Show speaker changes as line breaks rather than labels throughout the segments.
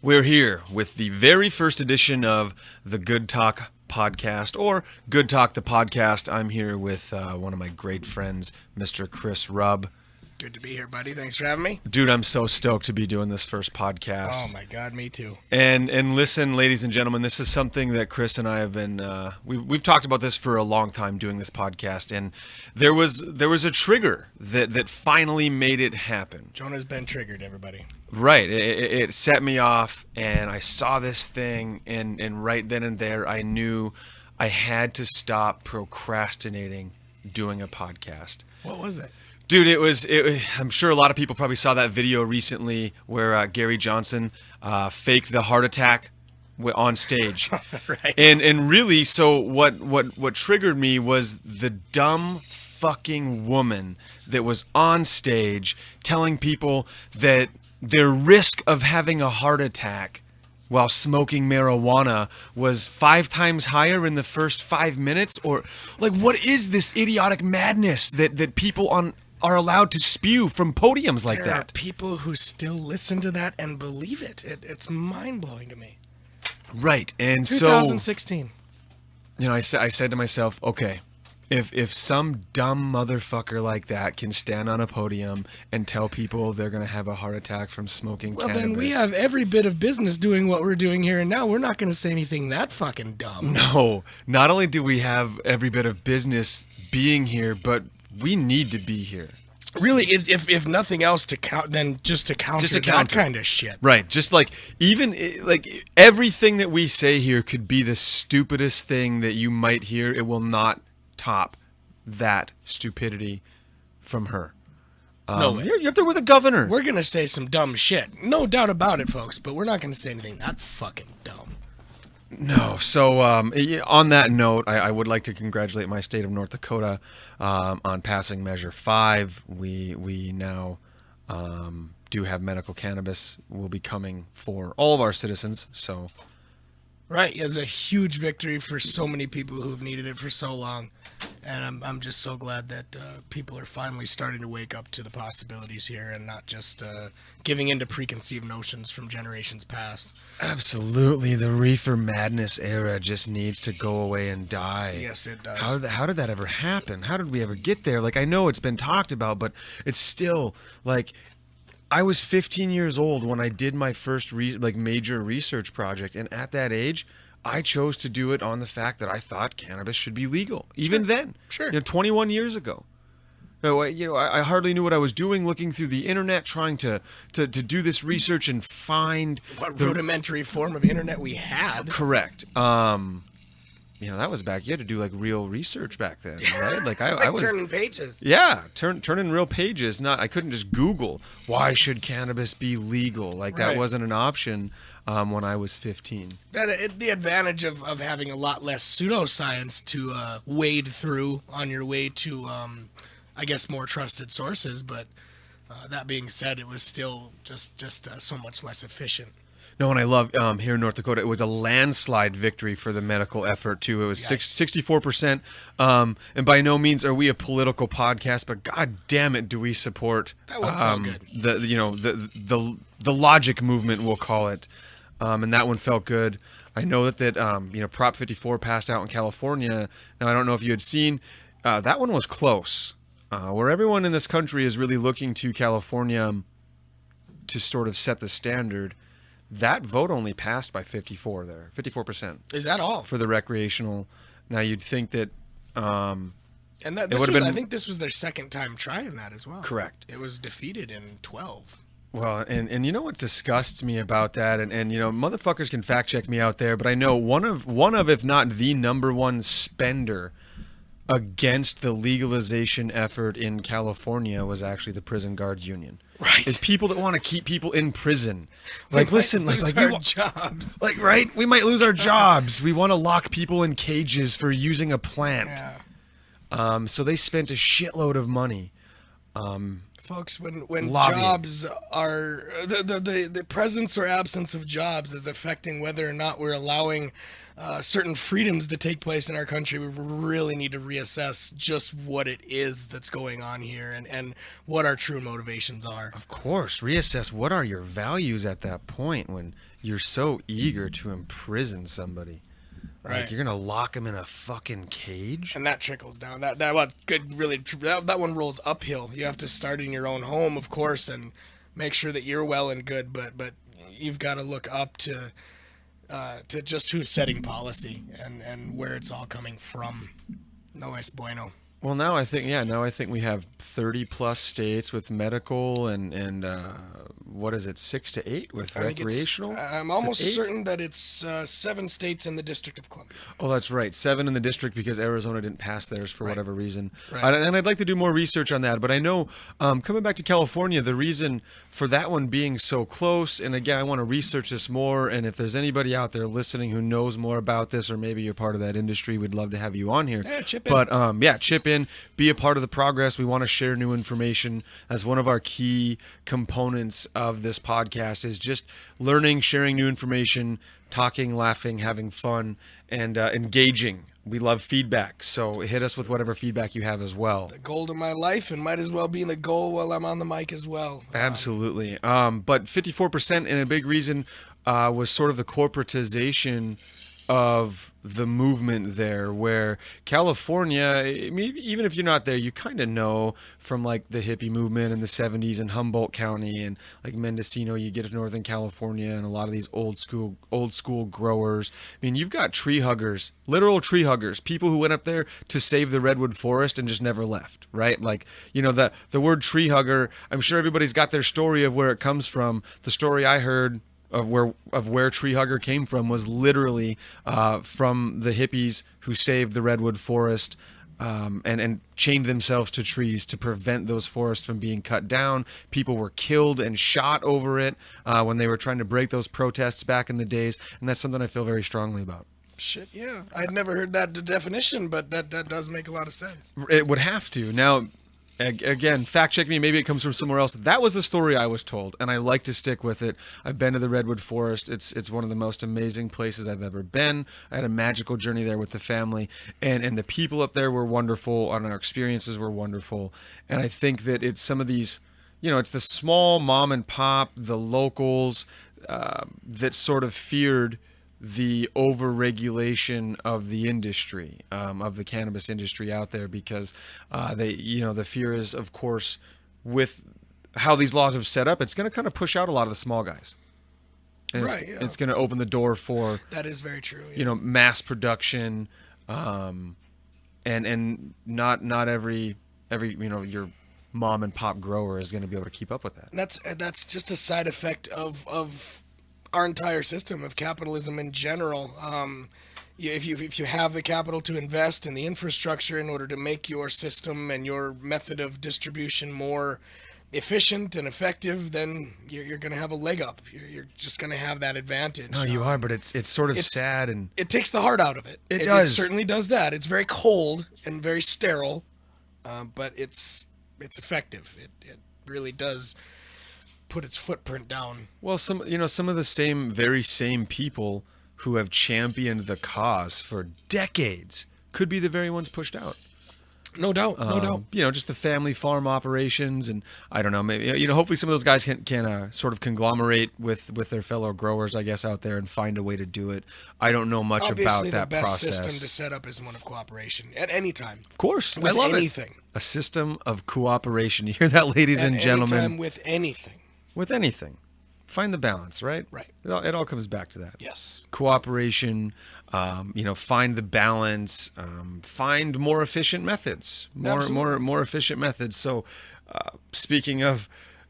We're here with the very first edition of the Good Talk podcast, or Good Talk the podcast. I'm here with one of my great friends, Mr. Chris Rubb.
Good to be here, buddy. Thanks for having me.
Dude, I'm so stoked to be doing this first podcast.
Oh my God, me too.
And listen, ladies and gentlemen, this is something that Chris and I have been we've talked about this for a long time, doing this podcast, and there was a trigger that finally made it happen.
Jonah's been triggered, everybody.
Right. It set me off, and I saw this thing, and right then and there, I knew I had to stop procrastinating doing a podcast.
What was it?
Dude, I'm sure a lot of people probably saw that video recently where Gary Johnson faked the heart attack on stage.
Right.
And really, so what triggered me was the dumb fucking woman that was on stage telling people that their risk of having a heart attack while smoking marijuana was 5 times higher in the first 5 minutes. Or, like, what is this idiotic madness that people are allowed to spew from podiums like
There are
that?
people who still listen to that and believe it. It's mind-blowing to me.
Right. And
2016.
so, I said to myself, okay, if some dumb motherfucker like that can stand on a podium and tell people they're going to have a heart attack from smoking cannabis.
Then we have every bit of business doing what we're doing here and now. We're not going to say anything that fucking dumb.
No, not only do we have every bit of business being here, but we need to be here.
Really, if nothing else, to counter that kind of shit.
Right. Just like, even like everything that we say here could be the stupidest thing that you might hear. It will not top that stupidity from her.
No way.
You're up there with a governor.
We're going to say some dumb shit. No doubt about it, folks. But we're not going to say anything that fucking dumb.
No. So on that note, I would like to congratulate my state of North Dakota on passing Measure 5. We now do have medical cannabis will be coming for all of our citizens. So.
Right, it's a huge victory for so many people who have needed it for so long, and I'm just so glad that people are finally starting to wake up to the possibilities here and not just giving in to preconceived notions from generations past.
Absolutely, the reefer madness era just needs to go away and die.
Yes, it does.
How did that ever happen? How did we ever get there? Like, I know it's been talked about, but it's still like. I was 15 years old when I did my first major research project, and at that age, I chose to do it on the fact that I thought cannabis should be legal. Even then, 21 years ago. So, I hardly knew what I was doing, looking through the internet, trying to do this research and find
what rudimentary form of internet we had.
Correct. That was back. You had to do like real research back then, right? Like I was
turning pages.
Yeah, turning real pages. I couldn't just Google why should cannabis be legal. Like that wasn't an option when I was 15.
The advantage of having a lot less pseudoscience to wade through on your way to, I guess, more trusted sources. But that being said, it was still just so much less efficient.
No, and I love here in North Dakota, it was a landslide victory for the medical effort, too. It was 64%. And by no means are we a political podcast, but God damn it, do we support
that one felt good.
The logic movement, we'll call it. And that one felt good. I know that Prop 54 passed out in California. Now, I don't know if you had seen, that one was close. Where everyone in this country is really looking to California to sort of set the standard. That vote only passed by 54%.
Is that all?
For the recreational. Now, you'd think that...
I think this was their second time trying that as well.
Correct.
It was defeated in 12.
Well, and you know what disgusts me about that? And motherfuckers can fact check me out there, but I know one of, if not the number one spender against the legalization effort in California was actually the Prison Guards Union.
Right.
Is people that want to keep people in prison. Like, listen, like
our jobs.
Like, right? We might lose our jobs. We want to lock people in cages for using a plant.
Yeah.
So they spent a shitload of money.
Folks, when
Lobbying.
jobs are the presence or absence of jobs is affecting whether or not we're allowing certain freedoms to take place in our country, we really need to reassess just what it is that's going on here and what our true motivations are.
Of course, reassess what are your values at that point when you're so eager to imprison somebody.
Right.
Like you're gonna lock them in a fucking cage.
And that trickles down. That one rolls uphill. You have to start in your own home, of course, and make sure that you're well and good. But you've got to look up to just who's setting policy and where it's all coming from. No es bueno.
Well, now I think we have 30 plus states with medical and what is it, 6 to 8 with
I think
recreational?
I'm
Is it
almost
8?
certain that it's 7 states in the District of Columbia.
Oh, that's right. 7 in the district because Arizona didn't pass theirs for
Right.
whatever reason.
Right.
And I'd like to do more research on that. But I know coming back to California, the reason for that one being so close, and again, I want to research this more. And if there's anybody out there listening who knows more about this, or maybe you're part of that industry, we'd love to have you on here.
Yeah, chip in.
But chip in, be a part of the progress. We want to share new information. That's one of our key components of this podcast is just learning, sharing new information, talking, laughing, having fun, and engaging. We love feedback, so hit us with whatever feedback you have as well.
The goal of my life, and might as well be in the goal while I'm on the mic as well.
Absolutely. But 54%, and a big reason was sort of the corporatization of the movement there, where California, I mean, even if you're not there, you kind of know from like the hippie movement in the 70s in Humboldt County and like Mendocino, you get to Northern California and a lot of these old school growers. I mean, you've got tree huggers, literal tree huggers, people who went up there to save the redwood forest and just never left, right? Like, you know, the word tree hugger, I'm sure everybody's got their story of where it comes from. The story I heard of where tree hugger came from was literally from the hippies who saved the redwood forest and chained themselves to trees to prevent those forests from being cut down. People were killed and shot over it when they were trying to break those protests back in the days, and that's something I feel very strongly about.
Shit, yeah. I'd never heard that definition, but that does make a lot of sense.
It would have to. Now, again, fact check me, maybe it comes from somewhere else. That was the story I was told, and I like to stick with it. I've been to the Redwood Forest. It's one of the most amazing places I've ever been. I had a magical journey there with the family, and the people up there were wonderful, and our experiences were wonderful. And I think that it's some of these, you know, it's the small mom and pop, the locals that sort of feared the overregulation of the industry, of the cannabis industry out there, because the fear is, of course, with how these laws have set up, it's going to kind of push out a lot of the small guys. And
Right, yeah.
It's going to open the door for,
That is very true. Yeah.
you know, mass production, and not every you know, your mom and pop grower is going to be able to keep up with that.
That's just a side effect of our entire system of capitalism in general. If you have the capital to invest in the infrastructure in order to make your system and your method of distribution more efficient and effective, then you're going to have a leg up. You're just going to have that advantage.
No, you are, but it's sort of sad, and
It takes the heart out of it.
It does.
It certainly does that. It's very cold and very sterile, but it's effective. It really does put its footprint down.
well, some of the very same people who have championed the cause for decades could be the very ones pushed out.
No doubt. No doubt.
You know, just the family farm operations, and I don't know, maybe, you know, hopefully some of those guys can sort of conglomerate with their fellow growers, I guess, out there and find a way to do it. I don't know much
Obviously,
about that
the best
process.
system to set up is one of cooperation at any time.
Of course,
With
I love
anything.
it. A system of cooperation. You hear that, ladies and
At
gentlemen?
any time with anything.
With anything, find the balance, right?
Right.
It all comes back to that.
Yes.
Cooperation, find the balance, find more efficient methods, more efficient methods. So, speaking of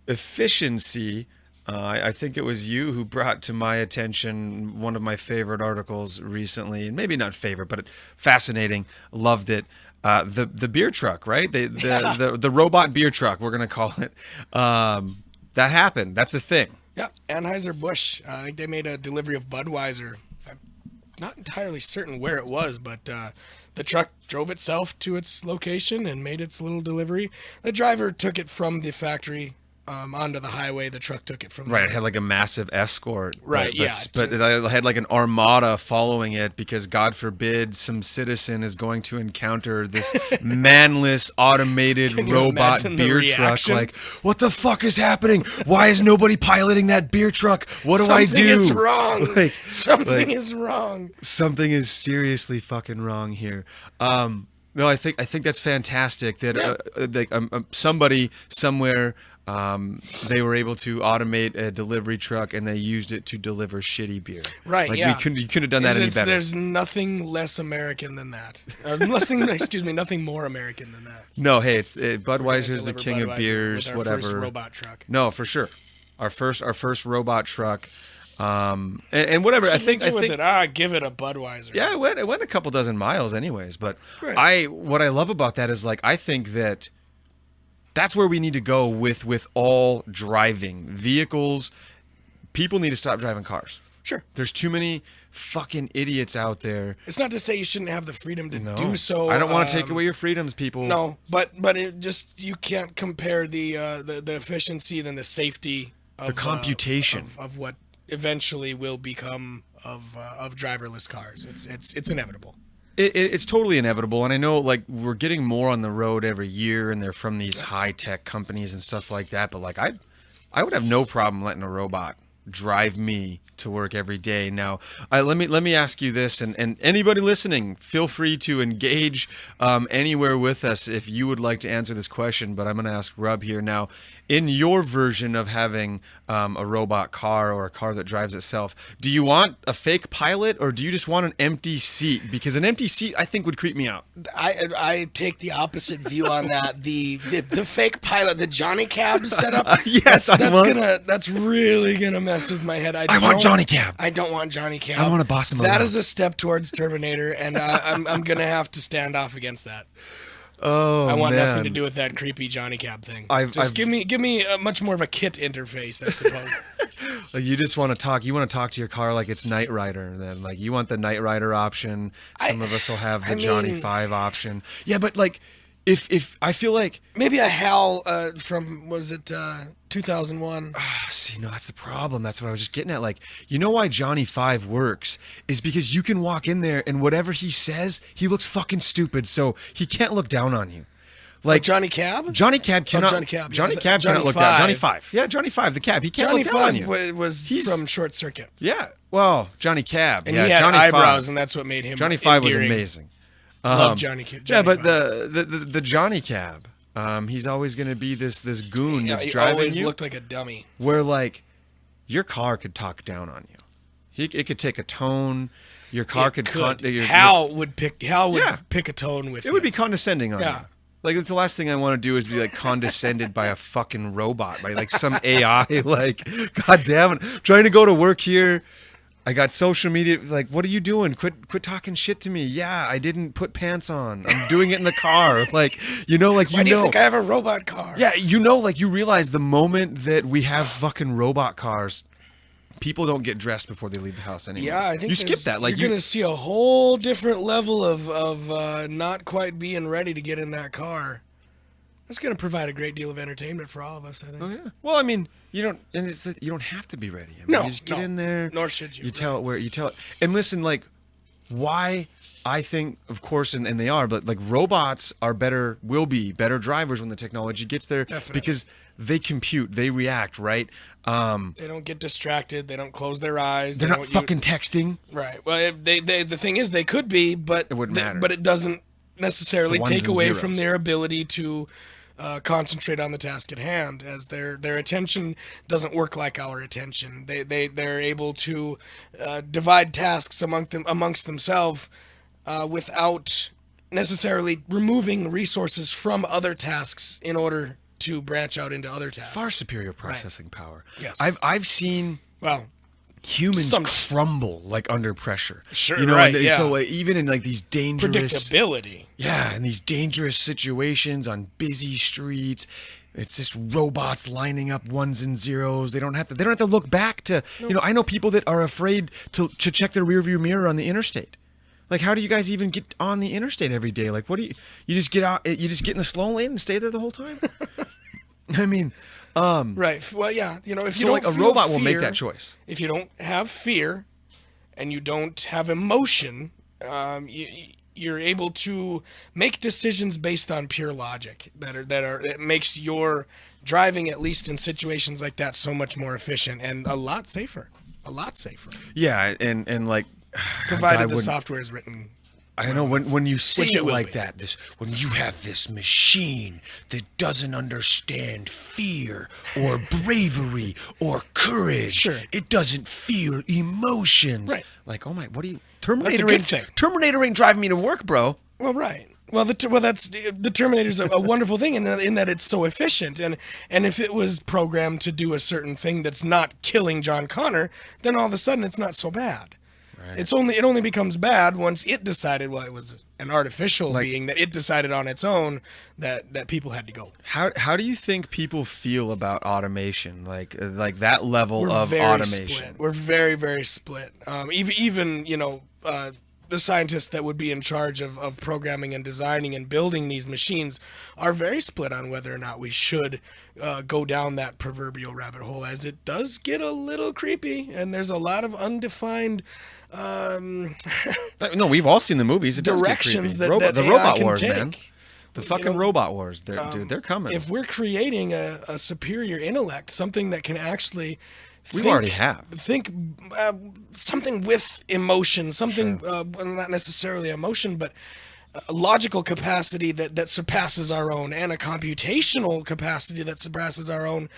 efficiency, I think it was you who brought to my attention one of my favorite articles recently, and maybe not favorite, but fascinating. Loved it. The beer truck, right? The robot beer truck, we're gonna call it. That happened. That's a thing.
Yeah. Anheuser-Busch. I think they made a delivery of Budweiser. I'm not entirely certain where it was, but The truck drove itself to its location and made its little delivery. The driver took it from the factory onto the highway. The truck took it from
Right,
there.
it had like a massive escort.
Right,
but,
yeah.
But it had like an armada following it because, God forbid, some citizen is going to encounter this manless, automated
Can you
robot
imagine the
beer truck.
reaction?
Like, what the fuck is happening? Why is nobody piloting that beer truck? What do I do?
Something is wrong.
Like,
Something
like-
is wrong.
something is seriously fucking wrong here. No, I think that's fantastic that somebody somewhere they were able to automate a delivery truck and they used it to deliver shitty beer.
Right,
Like
yeah.
you couldn't have done that any better.
There's nothing less American than that. Nothing more American than that.
No, hey, it's Budweiser's the
Deliver
king of
Budweiser
beers,
with our
whatever.
First robot truck.
No, for sure. Our first robot truck. And whatever. I think
Give it a Budweiser.
Yeah, it went a couple dozen miles anyways, but
Right.
what I love about that is like I think that that's where we need to go with all driving vehicles. People need to stop driving cars.
Sure.
There's too many fucking idiots out there.
It's not to say you shouldn't have the freedom to
No.
do so.
I don't want to take away your freedoms, people.
No, but it just you can't compare the efficiency than the safety of
The computation.
of what eventually will become of driverless cars. It's inevitable.
It's totally inevitable, and I know like we're getting more on the road every year, and they're from these high tech companies and stuff like that. But like I would have no problem letting a robot drive me to work every day. Now, let me ask you this, and anybody listening, feel free to engage anywhere with us if you would like to answer this question. But I'm going to ask Rob here now. In your version of having a robot car or a car that drives itself, do you want a fake pilot or do you just want an empty seat? Because an empty seat, I think, would creep me out.
I take the opposite view on that. The fake pilot, the Johnny Cab setup.
Yes,
that's really gonna mess with my head.
I want Johnny Cab.
I don't want Johnny Cab.
I want a boss him
That
around.
is a step towards Terminator, and I'm gonna have to stand off against that.
Oh,
I want
man.
nothing to do with that creepy Johnny Cab thing.
I've-
give me a much more of a kit interface, I suppose.
Like you just want to talk. You want to talk to your car like it's Knight Rider. Then like you want the Knight Rider option. Some of us will have the Johnny
mean-
5 option. Yeah, but like if I feel like
Maybe a Hal from 2001.
see, no, that's the problem. That's what I was just getting at. Like, you know why Johnny 5 works is because you can walk in there and whatever he says, he looks fucking stupid, so he can't look down on you. Like
Johnny Cab.
Johnny Cab cannot.
Johnny Cab, yeah.
Johnny Cab
Johnny
cannot look down. Johnny
5.
5. Yeah, Johnny 5, the cab. He can't
Johnny
look down on
5
you.
was
He's-
from Short Circuit,
Yeah. Well, Johnny Cab.
and
yeah,
he had
Johnny
eyebrows,
5.
and that's what made him.
Johnny 5 was
endearing.
amazing.
Love Johnny Cab.
Yeah, but the Johnny Cab, he's always going to be this goon that's
he
driving
always
you.
looked like a dummy.
Where like your car could talk down on you. It could take a tone. Your car could.
Hal would pick
Yeah.
pick a tone with
It would be condescending on
Yeah.
you. Like it's the last thing I want to do is be like condescended by a fucking robot, by like some AI. Like, god damn it, I'm trying to go to work here. I got social media. Like, what are you doing? Quit talking shit to me. Yeah, I didn't put pants on. I'm doing it in the car. Like, you know, like
Why do you think I have a robot car?
Yeah, you know, like you realize the moment that we have fucking robot cars, people don't get dressed before they leave the house anymore.
Yeah, I think
you skip that. Like
you're gonna see a whole different level of not quite being ready to get in that car. That's gonna provide a great deal of entertainment for all of us, I think.
Oh yeah. Well, I mean, you don't, and it's you don't have to be ready. I mean,
No,
you just get
no.
in there.
Nor should you,
You tell it where you tell it. And listen, like, why I think, of course, and they are, but like robots are better, will be better drivers when the technology gets there.
Definitely.
Because they compute, they react, right?
They don't get distracted. They don't close their eyes.
They're
they
not
don't
fucking texting.
right. Well, the thing is, they could be, but
It wouldn't matter.
But it doesn't necessarily
It's the ones
take
and
away
zeros.
from their ability to concentrate on the task at hand, as their attention doesn't work like our attention. They're able to divide tasks amongst themselves without necessarily removing resources from other tasks in order to branch out into other tasks.
Far superior processing power.
Yes.
I've seen
Well,
humans
Some-
crumble like under pressure.
Sure,
you know,
right,
and
yeah.
so even in like these dangerous
predictability.
Yeah, in these dangerous situations on busy streets, it's just robots lining up ones and zeros. They don't have to look back to, you know, I know people that are afraid to check their rearview mirror on the interstate. Like, how do you guys even get on the interstate every day? Like, what do you just get out, you just get in the slow lane and stay there the whole time? I mean,
Right. Well, yeah. You know, if you
so
don't
like a
feel
robot will make
fear-
that choice.
If you don't have fear, and you don't have emotion, you're able to make decisions based on pure logic. That makes your driving, at least in situations like that, so much more efficient and a lot safer. A lot safer.
Yeah, and like,
Provided
I
the
would-
software is written.
I know when you say
Which
it
it will
like
be.
that, when you have this machine that doesn't understand fear or bravery or courage,
Sure.
it doesn't feel emotions.
Right.
Like, oh my, what are you? Terminator
good
ain't,
thing.
Terminator ain't driving me to work, bro.
Well, right. Well, that's the Terminator's a wonderful thing in that it's so efficient, and if it was programmed to do a certain thing that's not killing John Connor, then all of a sudden it's not so bad.
Right.
It only becomes bad once it decided. Well, it was an artificial being that it decided on its own that people had to go.
How do you think people feel about automation? Like that level
We're
of
very
automation.
split. We're very, very split. Even the scientists that would be in charge of programming and designing and building these machines are very split on whether or not we should go down that proverbial rabbit hole, as it does get a little creepy, and there's a lot of undefined
No, we've all seen the movies. It does get
directions
creepy.
that
The
AI
robot
can
wars,
take.
man. The fucking robot wars. Dude, they're coming.
If we're creating a superior intellect, something that can actually
already have.
think something with emotion, something well, not necessarily emotion, but a logical capacity that surpasses our own, and a computational capacity that surpasses our own.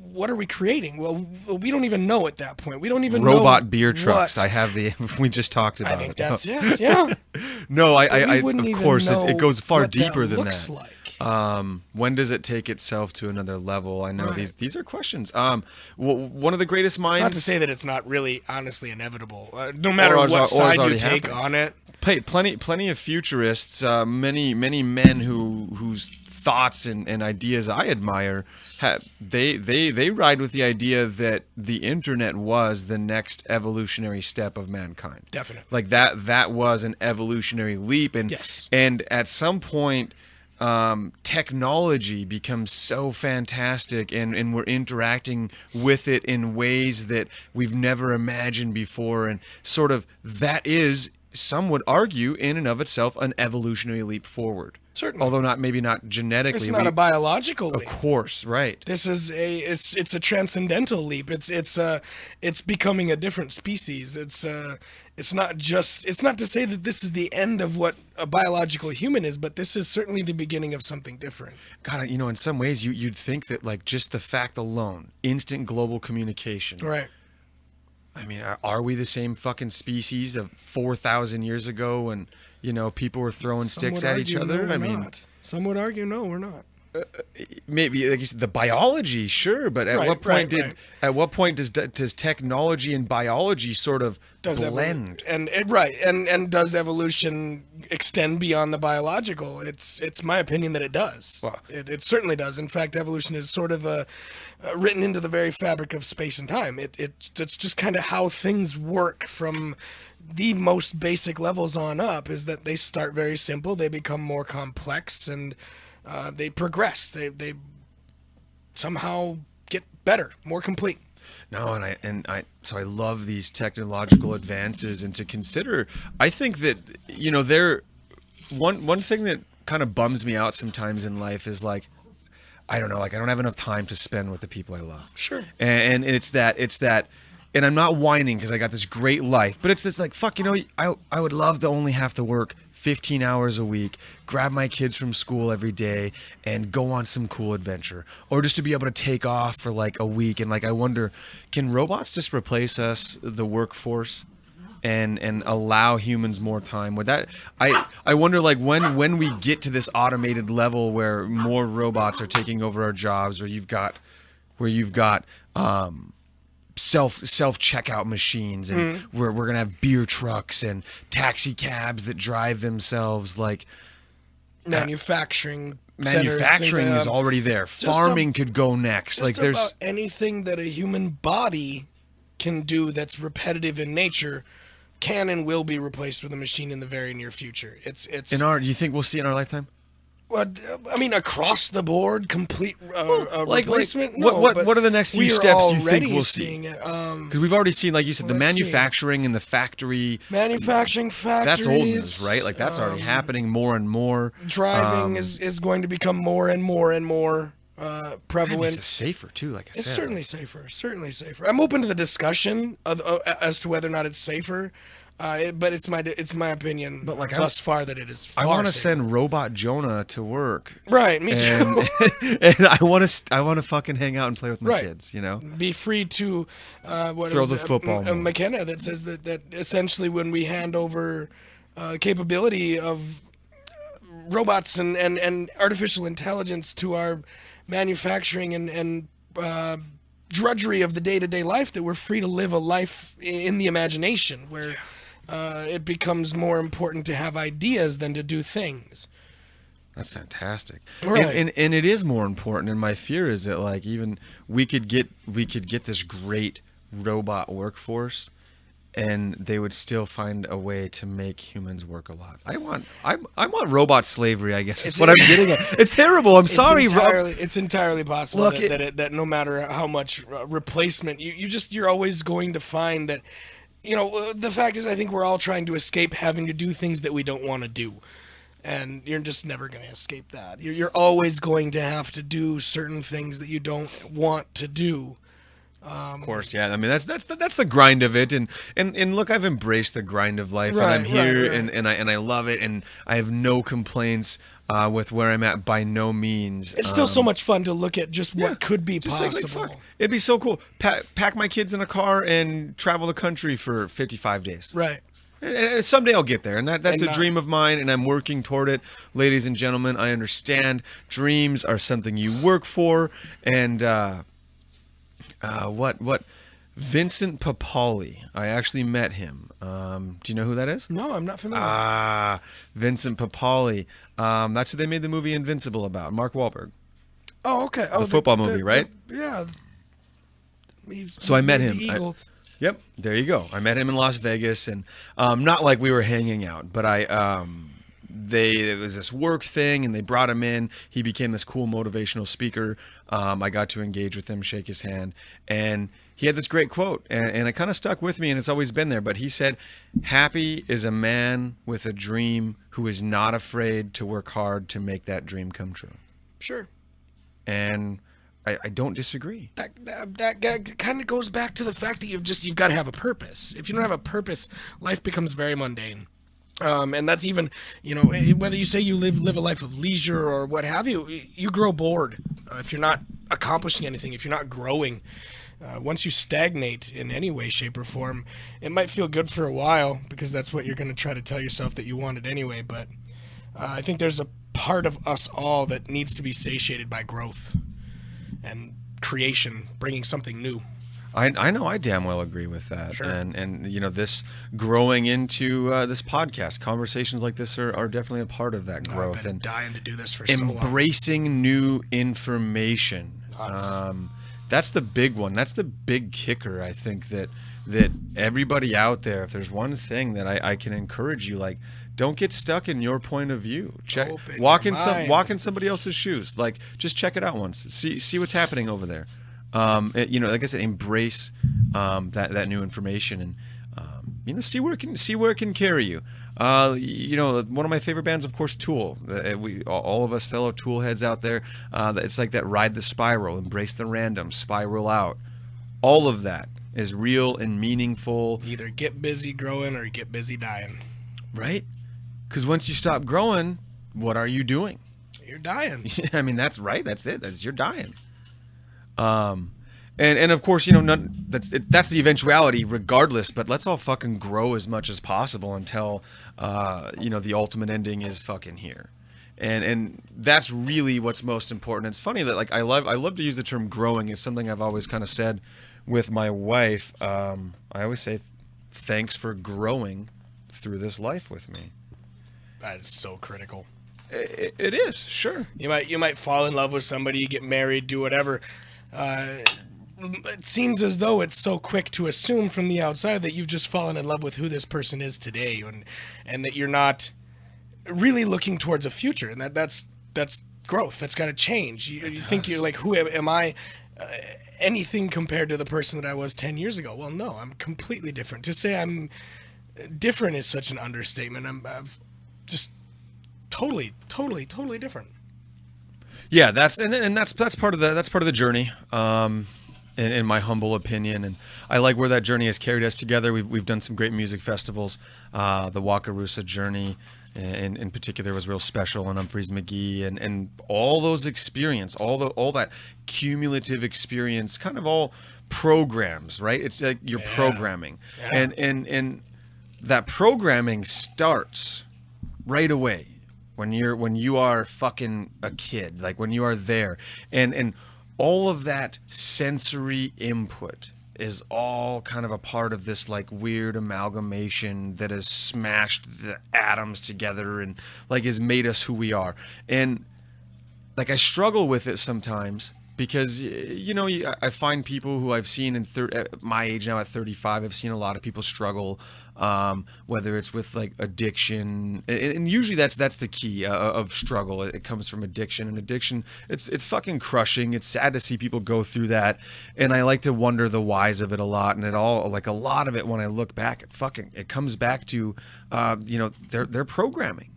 What are we creating? Well, we don't even know at that point. We don't even know
Robot beer trucks.
what-
I have the. We just talked about
I think
it.
that's it. Yeah.
No,
We
I
wouldn't
of
even
course
know
it goes far
what
deeper than
looks
that.
like.
When does it take itself to another level? I know
Right.
these are questions. One of the greatest minds.
Not to say that it's not really honestly inevitable. No matter
Or is
what
or is
side you
already
take
happening.
on it.
Plenty of futurists, many men whose thoughts and ideas I admire, they ride with the idea that the internet was the next evolutionary step of mankind.
Definitely.
Like that was an evolutionary leap, and
Yes.
and at some point technology becomes so fantastic, and we're interacting with it in ways that we've never imagined before, and sort of that is, some would argue, in and of itself, an evolutionary leap forward.
Certainly.
Although maybe not genetically.
It's not a biological leap.
Of course, right.
This is it's a transcendental leap. It's becoming a different species. It's not to say that this is the end of what a biological human is, but this is certainly the beginning of something different.
God, in some ways, you'd think that, like, just the fact alone, instant global communication.
Right.
I mean, are we the same fucking species of 4,000 years ago when, people were throwing
Some
sticks
would
at each
argue,
other?
no,
I
we're
mean,
not. Some would argue, no, we're not.
maybe, like you said, the biology, sure, but at
Right,
what point
right.
at what point does technology and biology sort of blend?
And does evolution extend beyond the biological? It's my opinion that it does.
Well-
It certainly does. In fact, evolution is sort of written into the very fabric of space and time. It's just kind of how things work from the most basic levels on up. Is that they start very simple, they become more complex, and they progress. They somehow get better, more complete.
No, so I love these technological advances, and to consider, I think that there, one thing that kind of bums me out sometimes in life is, like, I don't know, like, I don't have enough time to spend with the people I love.
Sure.
And it's that, and I'm not whining because I got this great life, but it's like, fuck, I would love to only have to work 15 hours a week, grab my kids from school every day, and go on some cool adventure, or just to be able to take off for like a week. And, like, I wonder, can robots just replace us, the workforce, and allow humans more time? Would that, I wonder, like, when we get to this automated level where more robots are taking over our jobs, where you've got self checkout machines, and we're gonna have beer trucks and taxi cabs that drive themselves, like
Manufacturing
manufacturing is already there. Farming could go next.
Just
Like, there's
about anything that a human body can do that's repetitive in nature, can and will be replaced with a machine in the very near future. It's
Do you think we'll see it in our lifetime?
What I mean, across the board, complete replacement.
What are the next few steps you think we'll see?
Because
Because we've already seen, like you said, the
let's see.
manufacturing and the factoring
factories.
That's old news, right? Like that's already happening more and more.
Driving is going to become more and more and more prevalent.
It's safer too, like I said.
It's certainly safer. Certainly safer. I'm open to the discussion as to whether or not it's safer. But it's my opinion.
But, like,
thus far that it is.
I
Far
want to
safer.
send Robot Jonah to work.
Right, me
And,
too.
and I want to fucking hang out and play with my
Right.
kids, you know?
Be free to
Throw the football.
McKenna that says that essentially when we hand over capability of robots and artificial intelligence to our manufacturing and drudgery of the day-to-day life, that we're free to live a life in the imagination where it becomes more important to have ideas than to do things.
That's fantastic.
Right.
And it is more important. And my fear is that, like, even we could get this great robot workforce, and they would still find a way to make humans work a lot. I want robot slavery, I guess. That's what I'm getting at. It's terrible. I'm sorry,
It's entirely possible
Look,
that no matter how much replacement, you're always going to find that, the fact is, I think we're all trying to escape having to do things that we don't want to do. And you're just never going to escape that. You're always going to have to do certain things that you don't want to do.
Of course, yeah. I mean, that's the grind of it, and look, I've embraced the grind of life, and I'm here,
right.
and I love it, and I have no complaints with where I'm at by no means.
It's still so much fun to look at just what could be
Just think,
possible.
like, fuck, it'd be so cool. Pack my kids in a car and travel the country for 55 days.
Right.
And someday I'll get there, and that's
And
a dream of mine, and I'm working toward it. Ladies and gentlemen, I understand dreams are something you work for, and what Vincent Papali, I actually met him. Do you know who that is?
No, I'm not familiar.
Vincent Papali. That's who they made the movie Invincible about. Mark Wahlberg.
Oh, okay. Oh,
The football movie, right?
Yeah.
So I met
The
him.
Eagles.
Yep, there you go. I met him in Las Vegas, and not like we were hanging out, but it was this work thing, and they brought him in. He became this cool motivational speaker. I got to engage with him, shake his hand, and he had this great quote, and it kind of stuck with me, and it's always been there. But he said, "Happy is a man with a dream who is not afraid to work hard to make that dream come true."
Sure.
And I don't disagree.
That kind of goes back to the fact that you've got to have a purpose. If you don't have a purpose, life becomes very mundane. And that's even, whether you say you live a life of leisure or what have you, you grow bored if you're not accomplishing anything, if you're not growing. Once you stagnate in any way, shape, or form, it might feel good for a while because that's what you're going to try to tell yourself that you wanted anyway. But I think there's a part of us all that needs to be satiated by growth and creation, bringing something new.
I know I damn well agree with that.
Sure.
And this growing into this podcast, conversations like this are definitely a part of that growth.
I've been
And
dying to do this for so long.
embracing new information. That's the big one. That's the big kicker, I think, that everybody out there, if there's one thing that I can encourage you, like, don't get stuck in your point of view. Walk in somebody else's shoes. Like, just check it out once. See what's happening over there. Like I said, embrace that new information, and see where it can carry you. One of my favorite bands, of course, Tool. All of us fellow Tool heads out there. It's like that. Ride the spiral, embrace the random, spiral out. All of that is real and meaningful.
Either get busy growing or get busy dying.
Right? Because once you stop growing, what are you doing?
You're dying.
I mean, that's right. That's it. You're dying. And of course, that's the eventuality regardless, but let's all fucking grow as much as possible until, the ultimate ending is fucking here. And that's really what's most important. It's funny that, like, I love to use the term growing. It's something I've always kind of said with my wife. I always say, thanks for growing through this life with me.
That is so critical.
It is, sure.
You might fall in love with somebody, get married, do whatever. it seems as though it's so quick to assume from the outside that you've just fallen in love with who this person is today, and that you're not really looking towards a future, and that's growth. That's got to change. You think you're like, who am I? Anything compared to the person that I was 10 years ago? Well, no, I'm completely different. To say I'm different is such an understatement. I'm just totally different.
Yeah, that's part of the journey. In my humble opinion, and I like where that journey has carried us together. We've done some great music festivals. The Wakarusa journey, in particular, was real special, and Humphreys McGee, and all those experience, all that cumulative experience, kind of all programs, right? It's like you're programming, and that programming starts right away when you are fucking a kid, like when you are there, and all of that sensory input is all kind of a part of this like weird amalgamation that has smashed the atoms together and like has made us who we are. And like I struggle with it sometimes because, you know, I find people who I've seen at my age now at 35, I've seen a lot of people struggle, whether it's with like addiction, and usually that's the key of struggle. It comes from addiction, and addiction, it's fucking crushing. It's sad to see people go through that, and I like to wonder the whys of it a lot. And a lot of it, when I look back, it comes back to, you know, their programming.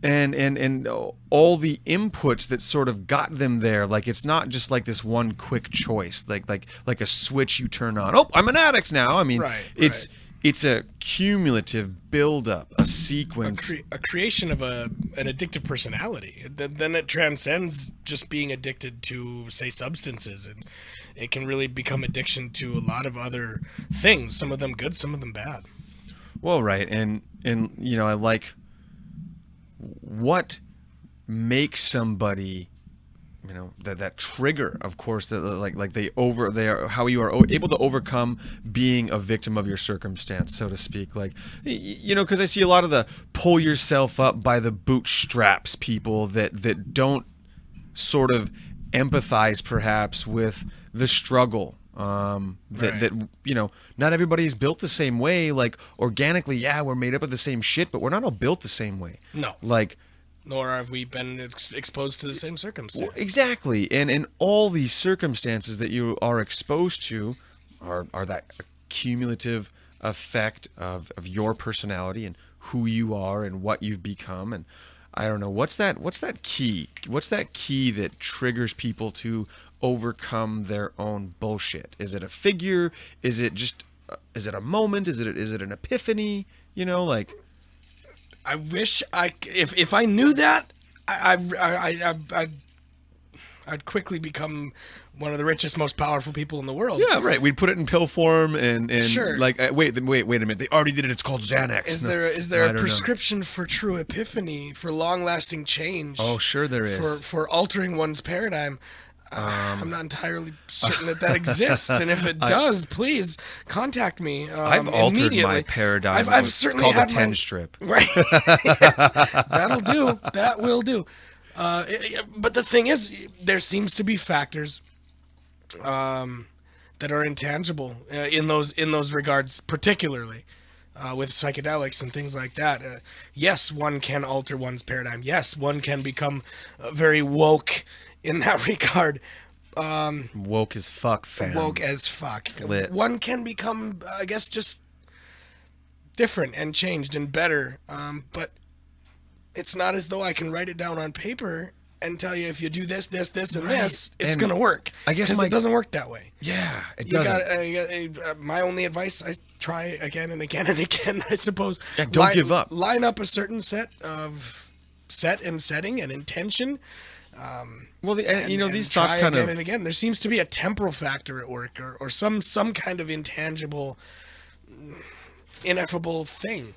And all the inputs that sort of got them there. Like it's not just like this one quick choice, like a switch you turn on. Oh, I'm an addict now. I mean, it's a cumulative buildup, a sequence,
a creation of an addictive personality. Then it transcends just being addicted to, say, substances, and it can really become addiction to a lot of other things. Some of them good, some of them bad.
Well, right, and you know, I like. What makes somebody, you know, that trigger, of course, that they are how you are able to overcome being a victim of your circumstance, so to speak. Like, you know, because I see a lot of the pull yourself up by the bootstraps people that don't sort of empathize perhaps with the struggle. That you know, not everybody is built the same way. Like organically, yeah, we're made up of the same shit, but we're not all built the same way.
No,
like,
nor have we been exposed to the same circumstances.
Exactly, and in all these circumstances that you are exposed to are that cumulative effect of your personality and who you are and what you've become. And I don't know, what's that key? What's that key that triggers people to overcome their own bullshit? Is it a figure? Is it a moment? Is it an epiphany? You know, like,
I wish if I knew that, I'd quickly become one of the richest, most powerful people in the world.
Yeah, right. We'd put it in pill form and
sure.
Like, wait a minute. They already did it. It's called Xanax.
Is there a prescription for true epiphany, for long-lasting change?
Oh, sure there is.
For altering one's paradigm. I'm not entirely certain that exists, and if it does, please contact me.
I've altered my paradigm.
I've certainly
called
had
a 10 strip.
Right. Yes, that'll do. That will do. But the thing is, there seems to be factors that are intangible in those regards, particularly with psychedelics and things like that. Yes, one can alter one's paradigm. Yes, one can become very woke in that regard.
Woke as fuck, fam.
Woke as fuck.
Lit.
One can become, I guess, just different and changed and better. But it's not as though I can write it down on paper and tell you if you do this, and this, it's going to work.
I guess
it doesn't work that way.
Yeah, it doesn't.
My only advice, I try again and again and again, I suppose.
Yeah, don't give up.
Line up a certain set and setting and intention.
Well, these thoughts kind
of, and again, there seems to be a temporal factor at work, or some kind of intangible, ineffable thing.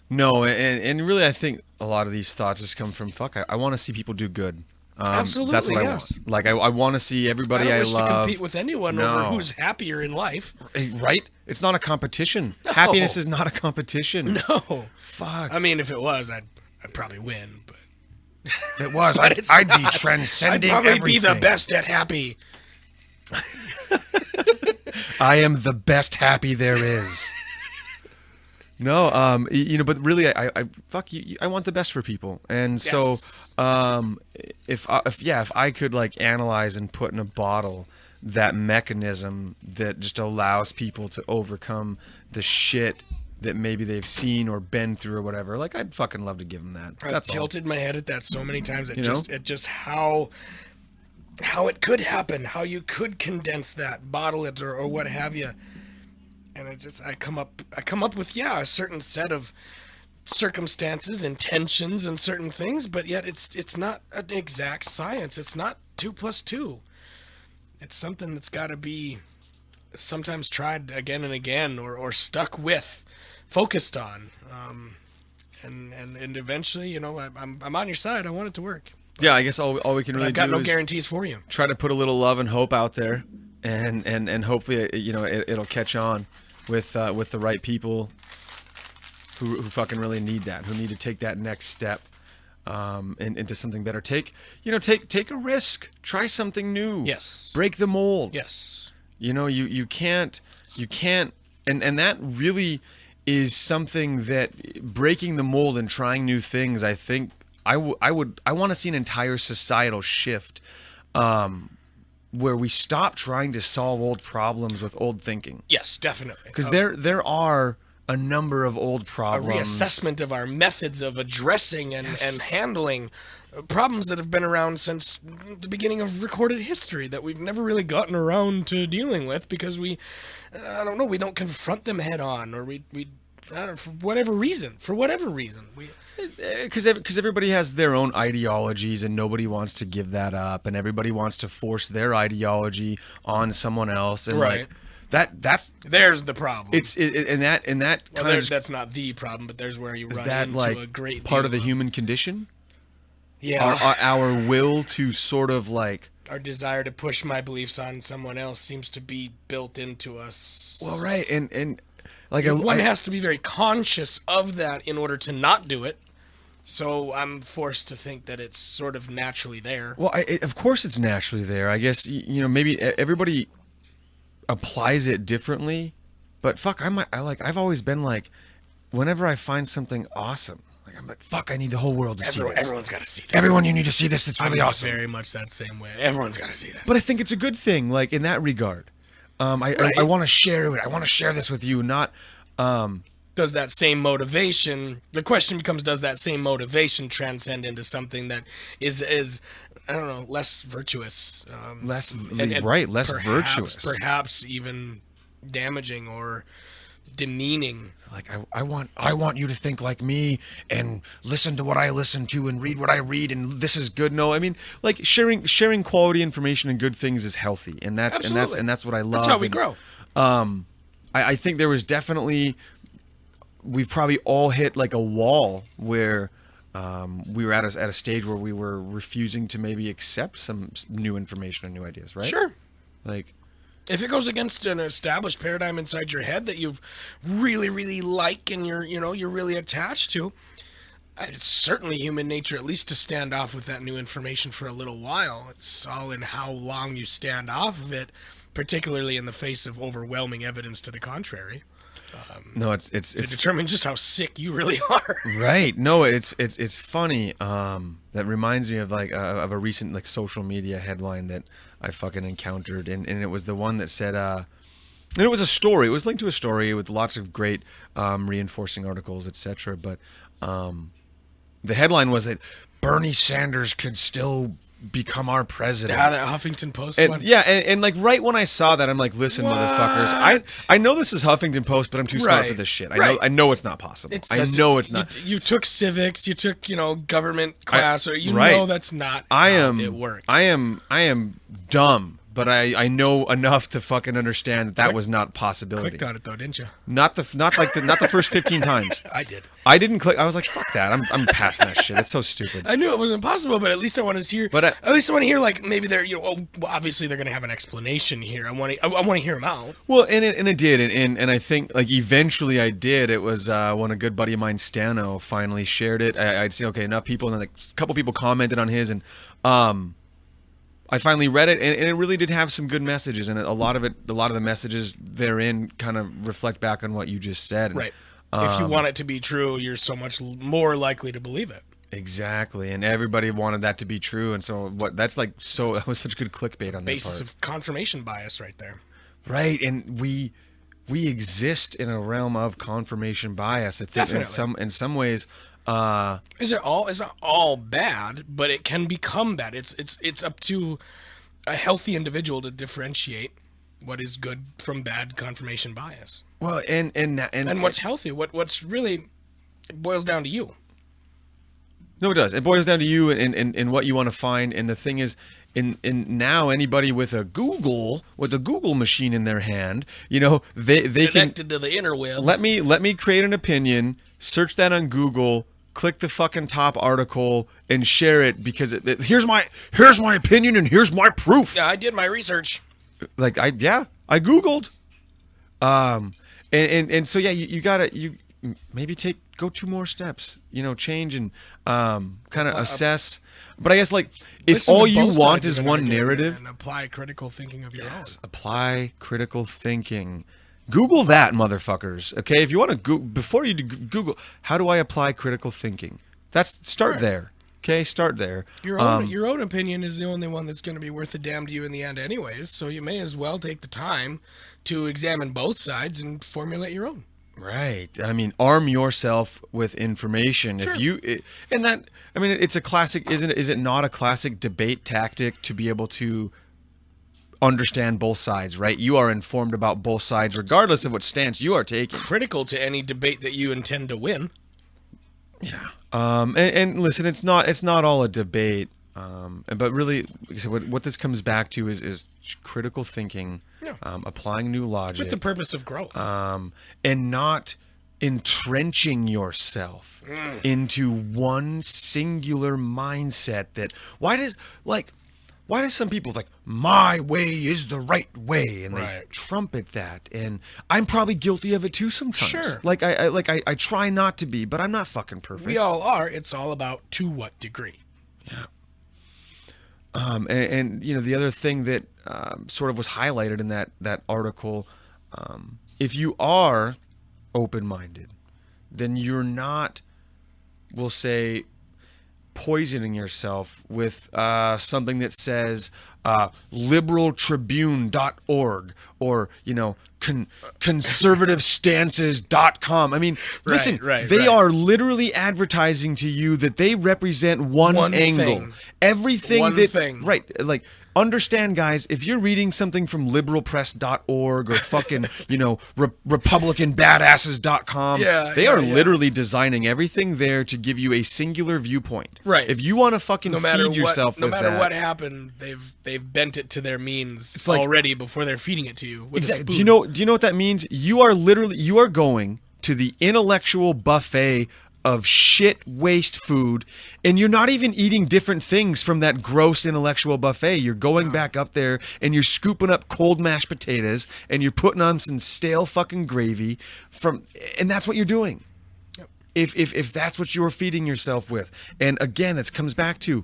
No, and really, I think a lot of these thoughts just come from I want to see people do good.
Absolutely,
that's what I want. Like I want to see everybody
I
I
don't wish
love
to compete with anyone over who's happier in life.
Right? It's not a competition.
No.
Happiness is not a competition.
No.
Fuck.
I mean, if it was, I'd probably win. But
if it was, I'd be transcending.
I'd probably
everything.
be the best at happy.
I am the best happy there is. No, but really, I fuck you. I want the best for people, and so,
Yes.
if I could like analyze and put in a bottle that mechanism that just allows people to overcome the shit that maybe they've seen or been through or whatever, like I'd fucking love to give them that.
I've
That's all.
tilted my head at that so many times.
You know?
It just how it could happen, how you could condense that, bottle it, or what have you. And I come up with a certain set of circumstances, intentions, and certain things, but yet it's not an exact science. It's not 2 plus 2. It's something that's got to be sometimes tried again and again, or stuck with, focused on, and eventually, I'm on your side. I want it to work.
Yeah, I guess all we can really
I've got
do
no
is
guarantees for you.
try to put a little love and hope out there, and hopefully it'll catch on with the right people who fucking really need that, who need to take that next step into something better. Take a risk, try something new.
Yes.
Break the mold.
Yes.
You can't and that really is something that breaking the mold and trying new things, I think I want to see an entire societal shift where we stop trying to solve old problems with old thinking.
Yes, definitely.
Because there are a number of old
A
problems.
reassessment of our methods of addressing and handling problems that have been around since the beginning of recorded history that we've never really gotten around to dealing with because we don't confront them head on, or we I don't know, for whatever reason.
Because everybody has their own ideologies and nobody wants to give that up, and everybody wants to force their ideology on someone else, and
Right.
that's
There's the problem.
and that
well,
kind of
that's not the problem, but there's where you
is
run
that
into
like
a great
part of
deal
the human condition.
Yeah.
Our will to sort of like,
Our desire to push my beliefs on someone else seems to be built into us.
well, right, and like
One has to be very conscious of that in order to not do it. So I'm forced to think that it's sort of naturally there.
well, of course it's naturally there. I guess maybe everybody applies it differently, but fuck, I've always been like, whenever I find something awesome, like I'm like, fuck, I need the whole world to see this.
Everyone's got to see that.
Everyone, you need to see this. It's really
I'm
awesome.
very much that same way. Everyone's got to see that.
But I think it's a good thing, like in that regard.
Right.
I want to share it. I want to share this with you, not.
Does that same motivation? The question becomes: does that same motivation transcend into something that is I don't know, less virtuous,
Less
and
right, less
perhaps,
virtuous.
perhaps even damaging or demeaning?
Like I want you to think like me and listen to what I listen to and read what I read, and this is good. No, I mean, like sharing quality information and good things is healthy, and that's
Absolutely.
that's what I love.
That's how we
And,
grow.
I think there was definitely, we've probably all hit like a wall where we were at a stage where we were refusing to maybe accept some new information and new ideas, right?
Sure.
Like,
If it goes against an established paradigm inside your head that you've really, really like and you're really attached to, it's certainly human nature at least to stand off with that new information for a little while. It's all in how long you stand off of it, particularly in the face of overwhelming evidence to the contrary,
no, it's
to determine just how sick you really are.
right. No, it's funny. That reminds me of like of a recent like social media headline that I fucking encountered, and it was the one that said, and it was a story. It was linked to a story with lots of great reinforcing articles, etc. But the headline was that Bernie Sanders could still become our president.
Yeah, that Huffington Post
And,
one.
yeah, and like right when I saw that, I'm like, listen, motherfuckers, I know this is Huffington Post, but I'm too smart for
Right,
this shit.
right.
I know it's not possible.
It's
I
just-
know it's not.
You took civics, you took government class, or
right.
know that's not
I
how
am.
it works.
I am dumb, but I know enough to fucking understand that was not a possibility.
Clicked on it though, didn't you?
Not the first 15 times.
I did.
I didn't click. I was like, fuck that. I'm past that shit. It's so stupid.
I knew it wasn't possible, but at least I want to hear.
But,
at least I want to hear like maybe they're well, obviously they're gonna have an explanation here. I want to hear them out.
Well, and it did, and I think like eventually I did. It was when a good buddy of mine, Stano, finally shared it. I'd seen enough people, and then like a couple people commented on his, and I finally read it, and it really did have some good messages, and a lot of the messages therein kind of reflect back on what you just said.
Right. If you want it to be true, you're so much more likely to believe it.
Exactly, and everybody wanted that to be true, and so that was such good clickbait on that
Basis
part.
of confirmation bias right there.
Right, and we exist in a realm of confirmation bias. I think
Definitely.
in some ways.
Is it all? It's not all bad, but it can become bad. It's up to a healthy individual to differentiate what is good from bad confirmation bias,
Well,
and what's healthy. What's really, it boils down to you.
no, it does. It boils down to you and what you want to find. And the thing is, in now anybody with a Google machine in their hand, they can
Connected to the interwebs.
let me create an opinion, search that on Google, click the fucking top article, and share it because here's my opinion and here's my proof.
Yeah, I did my research.
Like I Googled. And so yeah, you gotta maybe go 2 more steps, change and kind of assess. But I guess like if
Listen
all
to
you
both
want
sides of
is
an
one
argument
narrative,
and apply critical thinking of your own.
apply critical thinking. Google that, motherfuckers. Okay, if you want to before you Google, how do I apply critical thinking? Start
Right.
there. Okay, start there.
Your own opinion is the only one that's going to be worth a damn to you in the end, anyways. So you may as well take the time to examine both sides and formulate your own.
Right. I mean, arm yourself with information.
Sure.
It's a classic, isn't it? Is it not a classic debate tactic to be able to understand both sides, right? You are informed about both sides regardless of what stance you are taking.
Critical to any debate that you intend to win.
Yeah. And listen, it's not all a debate. But really, like I said, what this comes back to is critical thinking,
Yeah.
applying new logic,
With the purpose of growth.
and not entrenching yourself into one singular mindset. Why does some people like my way is the right way and they
Right.
trumpet that, and I'm probably guilty of it too sometimes.
Sure.
I try not to be, but I'm not fucking perfect.
We all are. It's all about to what degree.
Yeah. And the other thing that sort of was highlighted in that article, if you are open-minded, then you're not, we'll say, poisoning yourself with something that says liberaltribune.org or conservativestances.com. I mean, listen, they are literally advertising to you that they represent one angle.
thing.
Everything
One
that
thing.
right, like understand, guys, if you're reading something from liberalpress.org or fucking, republicanbadasses.com, they are literally designing everything there to give you a singular viewpoint.
Right.
If you want to fucking feed yourself
no
with
matter
that,
what happened, they've bent it to their means
It's like-
already before they're feeding it to you. With
exactly.
A
Do
spoon.
you know what that means? You are going to the intellectual buffet of shit waste food, and you're not even eating different things from that gross intellectual buffet. You're going back up there and you're scooping up cold mashed potatoes and you're putting on some stale fucking gravy and that's what you're doing.
Yep.
If that's what you're feeding yourself with. And again, that comes back to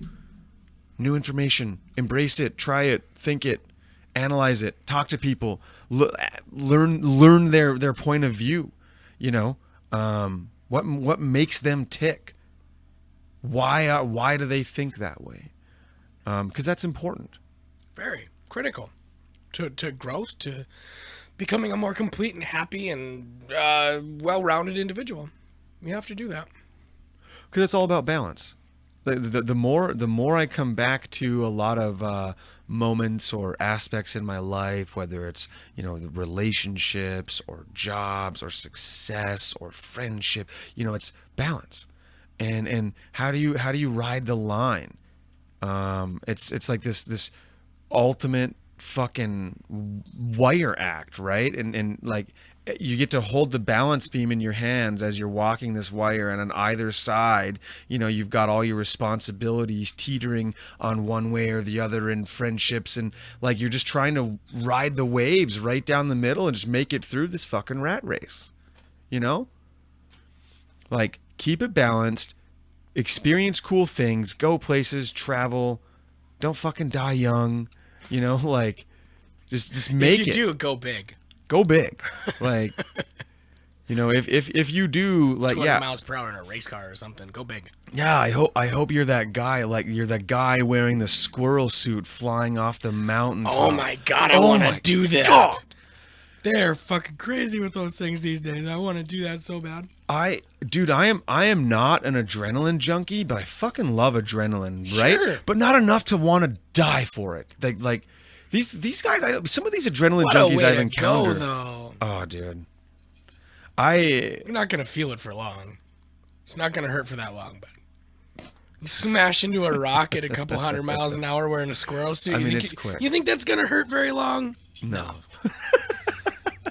new information. Embrace it, try it, think it, analyze it, talk to people, learn their point of view. What makes them tick? Why do they think that way? Because that's important.
Very critical to growth, to becoming a more complete and happy and well-rounded individual. You have to do that.
Because it's all about balance. The more I come back to a lot of moments or aspects in my life, whether it's the relationships or jobs or success or friendship, it's balance, and how do you ride the line? It's like this ultimate fucking wire act, right? And like you get to hold the balance beam in your hands as you're walking this wire, and on either side, you've got all your responsibilities teetering on one way or the other in friendships, and like you're just trying to ride the waves right down the middle and just make it through this fucking rat race. Like keep it balanced, experience cool things, go places, travel, Don't fucking die young. You know, like just make
if you
it.
do, go big.
Go big. Like, you know, if you do, like,
20
yeah,
miles per hour in a race car or something. Go big.
yeah. I hope you're that guy. Like, you're that guy wearing the squirrel suit flying off the mountain.
Oh my god, I
Oh
want
my
to do that.
God.
They're fucking crazy with those things these days. I want to do that so bad.
Dude, I am not an adrenaline junkie, but I fucking love adrenaline, right?
Sure.
But not enough to want to die for it. Like these guys, some of these adrenaline
What a
junkies
way
I've
to
encountered.
go, though.
Oh, dude.
You're not gonna feel it for long. It's not gonna hurt for that long, but you smash into a rock at a couple 100 miles an hour wearing a squirrel suit.
I
you
mean,
think
it's quick.
You think that's gonna hurt very long?
No.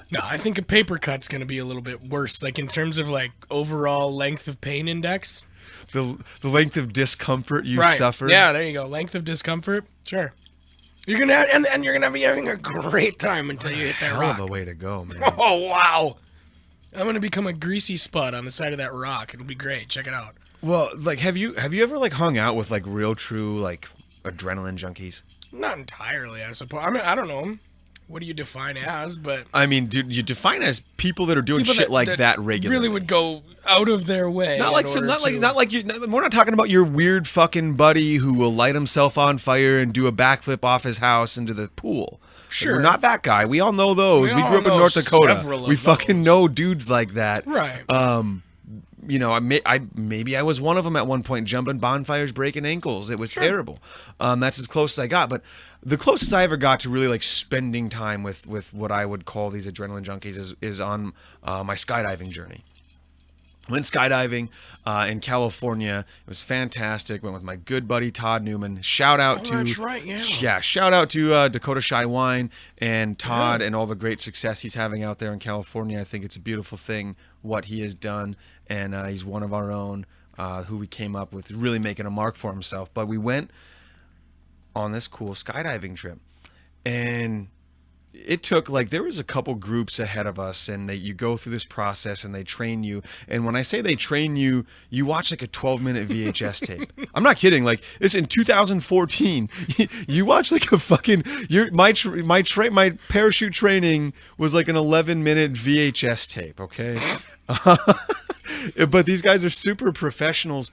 No, I think a paper cut's gonna be a little bit worse. Like in terms of like overall length of pain index.
The length of discomfort you've
Right.
suffered.
Yeah, there you go. Length of discomfort. Sure. You're gonna and you're gonna be having a great time until you hit that
Hell
rock.
of a way to go, man.
Oh wow! I'm gonna become a greasy spud on the side of that rock. It'll be great. Check it out.
Well, like, have you ever like hung out with like real true like adrenaline junkies?
Not entirely, I suppose. I mean, I don't know. What do you define as? But
I mean, dude, you define as people that are doing
people
shit like that regularly.
really would go out of their way.
Not like not like you. We're not talking about your weird fucking buddy who will light himself on fire and do a backflip off his house into the pool.
Sure.
We're not that guy. We all know those.
We
We
all
grew up in
know
North Dakota.
several of
We fucking
those.
know dudes like that.
Right.
You know, maybe I was one of them at one point, jumping bonfires, breaking ankles. It was terrible. That's as close as I got. But the closest I ever got to really like spending time with what I would call these adrenaline junkies is on my skydiving journey. Went skydiving in California. It was fantastic. Went with my good buddy Todd Newman. Shout out to
that's right, yeah.
shout out to Dakota Shy Wine and Todd and all the great success he's having out there in California. I think it's a beautiful thing what he has done, and he's one of our own who we came up with, really making a mark for himself. But we went on this cool skydiving trip, and it took like there was a couple groups ahead of us, and you go through this process and they train you. And when I say they train you, you watch like a 12-minute VHS tape. I'm not kidding. Like this in 2014, you watch like a fucking my parachute training was like an 11-minute VHS tape. Okay, but these guys are super professionals.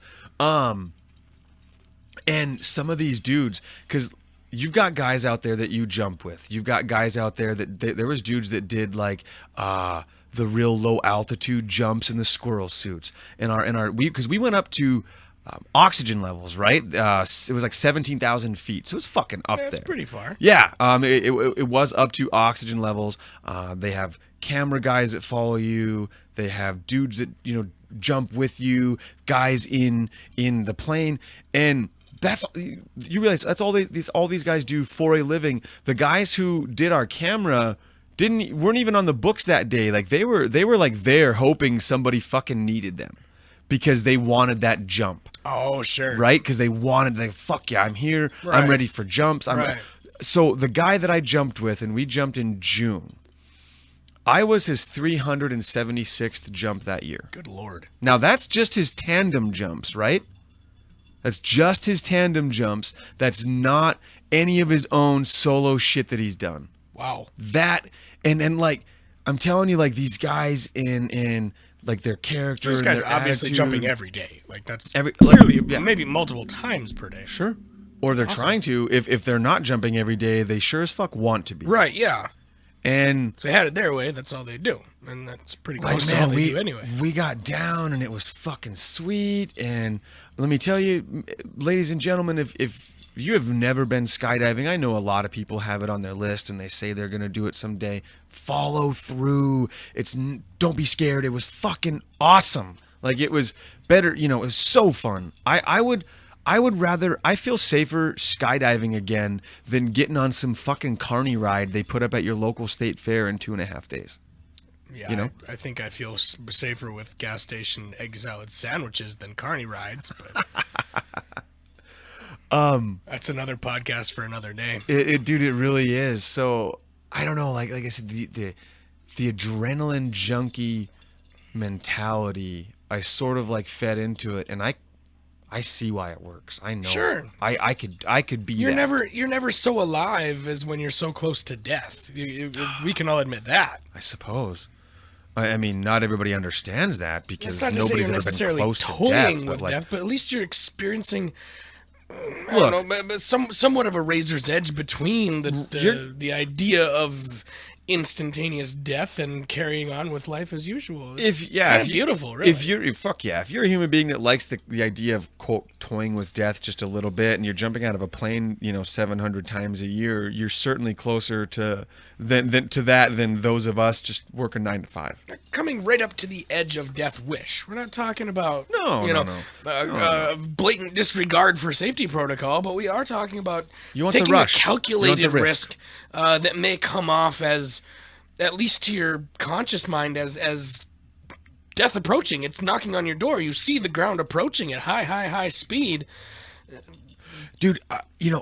And some of these dudes, because you've got guys out there that you jump with. You've got guys out there that there was dudes that did like the real low altitude jumps in the squirrel suits. Because we went up to oxygen levels, right? It was like 17,000 feet, so it was fucking up there.
That's pretty far.
Yeah, it was up to oxygen levels. They have camera guys that follow you. They have dudes that jump with you. Guys in the plane, and you realize that's all these guys do for a living. The guys who did our camera weren't even on the books that day. Like they were like there hoping somebody fucking needed them because they wanted that jump.
Oh, sure.
Right? Because they wanted, like, fuck yeah, I'm here.
Right.
I'm ready for jumps.
Right.
So the guy that I jumped with, and we jumped in June, I was his 376th jump that year.
Good Lord.
Now, that's just his tandem jumps, right? That's just his tandem jumps. That's not any of his own solo shit that he's done.
Wow.
That, and like, I'm telling you, like, these guys in like their character.
This
and
guy's
their
obviously
attitude.
jumping every day. Like that's
Clearly, yeah.
maybe multiple times per day.
Sure. Or they're trying to. If they're not jumping every day, they sure as fuck want to be.
Right, yeah.
And
If they had it their way, that's all they do. And that's pretty
like,
close to all
man,
they do anyway.
we got down and it was fucking sweet. And let me tell you, ladies and gentlemen, if you have never been skydiving, I know a lot of people have it on their list and they say they're going to do it someday. Follow through. Don't be scared. It was fucking awesome. Like, it was better, it was so fun. I would rather, I feel safer skydiving again than getting on some fucking carny ride they put up at your local state fair in 2.5 days.
Yeah, I think I feel safer with gas station egg salad sandwiches than carny rides. But that's another podcast for another day.
Dude, it really is. So I don't know, like I said, the adrenaline junkie mentality, I sort of like fed into it, and I I see why it works. I know.
Sure.
I could be.
You're
that.
you're never so alive as when you're so close to death. We can all admit that.
I suppose. I mean, not everybody understands that because
It's not to say
nobody's
you're
ever been
necessarily
close to
toying
death.
with
But like,
death, but at least you're experiencing. I
Look.
don't know, but somewhat of a razor's edge between the idea of instantaneous death and carrying on with life as usual. It's kinda beautiful, really.
If you're a human being that likes the idea of quote toying with death just a little bit, and you're jumping out of a plane, 700 times a year, you're certainly closer to than those of us just working 9 to 5.
Coming right up to the edge of death wish. We're not talking about
No.
blatant disregard for safety protocol, but we are talking about
You want the
taking
rush.
a
You want the
calculated
risk.
risk that may come off as, at least to your conscious mind, as death approaching. It's knocking on your door. You see the ground approaching at high speed.
Dude,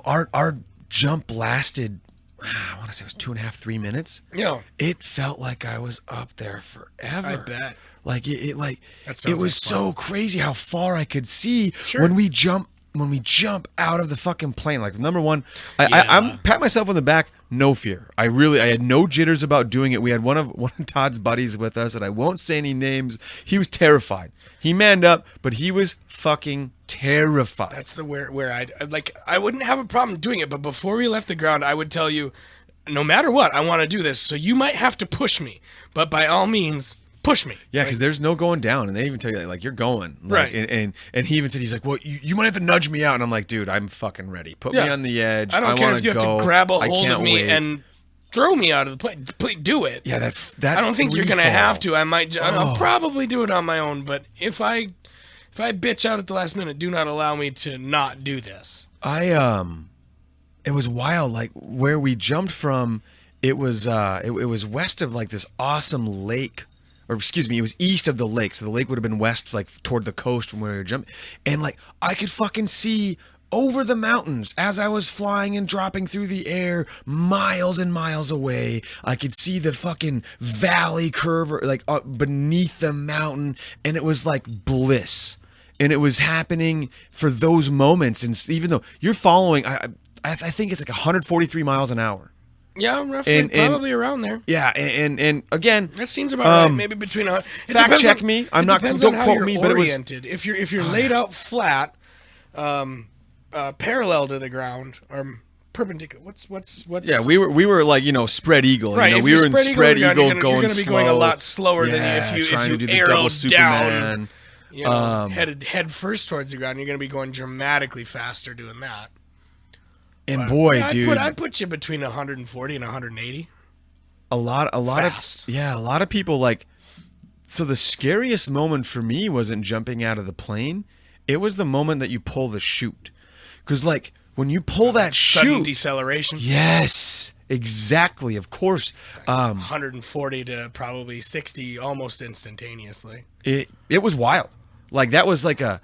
our jump lasted, I want to say it was 2.5, 3 minutes. It felt like I was up there forever.
I bet.
Like it
That sounds
it was
like fun.
so crazy how far I could see
Sure.
when we jump out of the fucking plane. Like, number one,
Yeah.
I'm pat myself on the back. No fear. I had no jitters about doing it. We had one of Todd's buddies with us, and I won't say any names. He was terrified. He manned up, but he was fucking terrified.
That's where I wouldn't have a problem doing it, but before we left the ground, I would tell you, no matter what, I want to do this. So you might have to push me, but by all means, push me.
Yeah, because there's no going down, and they even tell you like you're going, like,
Right.
And he even said, he's like, well, you might have to nudge me out, and I'm like, dude, I'm fucking ready. Put me on the edge.
I don't care
wanna
if you have
go.
to grab a
I
hold of
can't
me
wait.
and throw me out of the plane. Please do it.
Yeah, that
I don't think you're
free
gonna
fall.
have to. I might.
Oh.
I'll probably do it on my own. But if I bitch out at the last minute, do not allow me to not do this.
It was wild. Like where we jumped from, it was west of like this awesome lake, or excuse me, it was east of the lake. So the lake would have been west, like toward the coast from where we were jumping. And like I could fucking see over the mountains as I was flying and dropping through the air, miles and miles away. I could see the fucking valley curve, like beneath the mountain, and it was like bliss. And it was happening for those moments. And even though you're following, I think it's like 143 miles an hour.
Yeah, roughly,
And-
probably around there.
Yeah, and again,
That seems about right. Maybe between.
fact check me. I'm not. Don't quote me, but it was.
oriented. If you're laid out flat, parallel to the ground or perpendicular. What's?
Yeah, we were like spread eagle.
Right, if
we
you're
were in
spread
spread
eagle,
eagle
you're
going
gonna be
slow.
going a lot slower than
Yeah,
if
trying
you
to do the
arrowed
double
down.
Superman.
Head first towards the ground. You're going to be going dramatically faster doing that.
And boy,
Yeah,
dude,
I'd put you between 140 and 180.
a lot
Fast.
of a lot of people like. So the scariest moment for me wasn't jumping out of the plane. It was the moment that you pull the chute, because like when you pull that
Sudden
chute,
deceleration.
yes, exactly, of course.
140 to probably 60 almost instantaneously.
It was wild. Like that was like a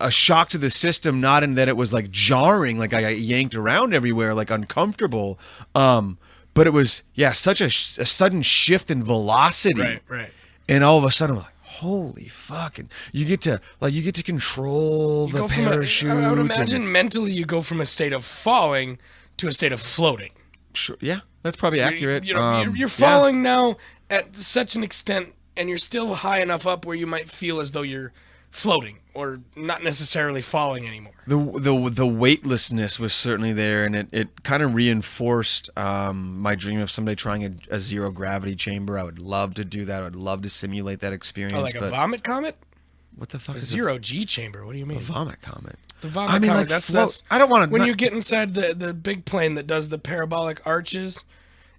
shock to the system, not in that it was like jarring, like I got yanked around everywhere, like uncomfortable. But it was such a sudden shift in velocity.
Right.
And all of a sudden, I'm like, holy fucking! You get to control the
Go
parachute.
I would
and-
imagine mentally you go from a state of falling to a state of floating.
Sure, yeah, that's probably accurate.
You're
Yeah.
falling now at such an extent, and you're still high enough up where you might feel as though you're floating or not necessarily falling anymore.
The weightlessness was certainly there, and it kind of reinforced my dream of someday trying a zero gravity chamber. I would love to do that. I would love to simulate that experience.
Oh, like a
but
vomit comet?
what the fuck
A
is
zero G chamber. What do you mean?
a vomit comet?
The vomit
I mean,
comet.
like float. I don't want to.
When you get inside the big plane that does the parabolic arches,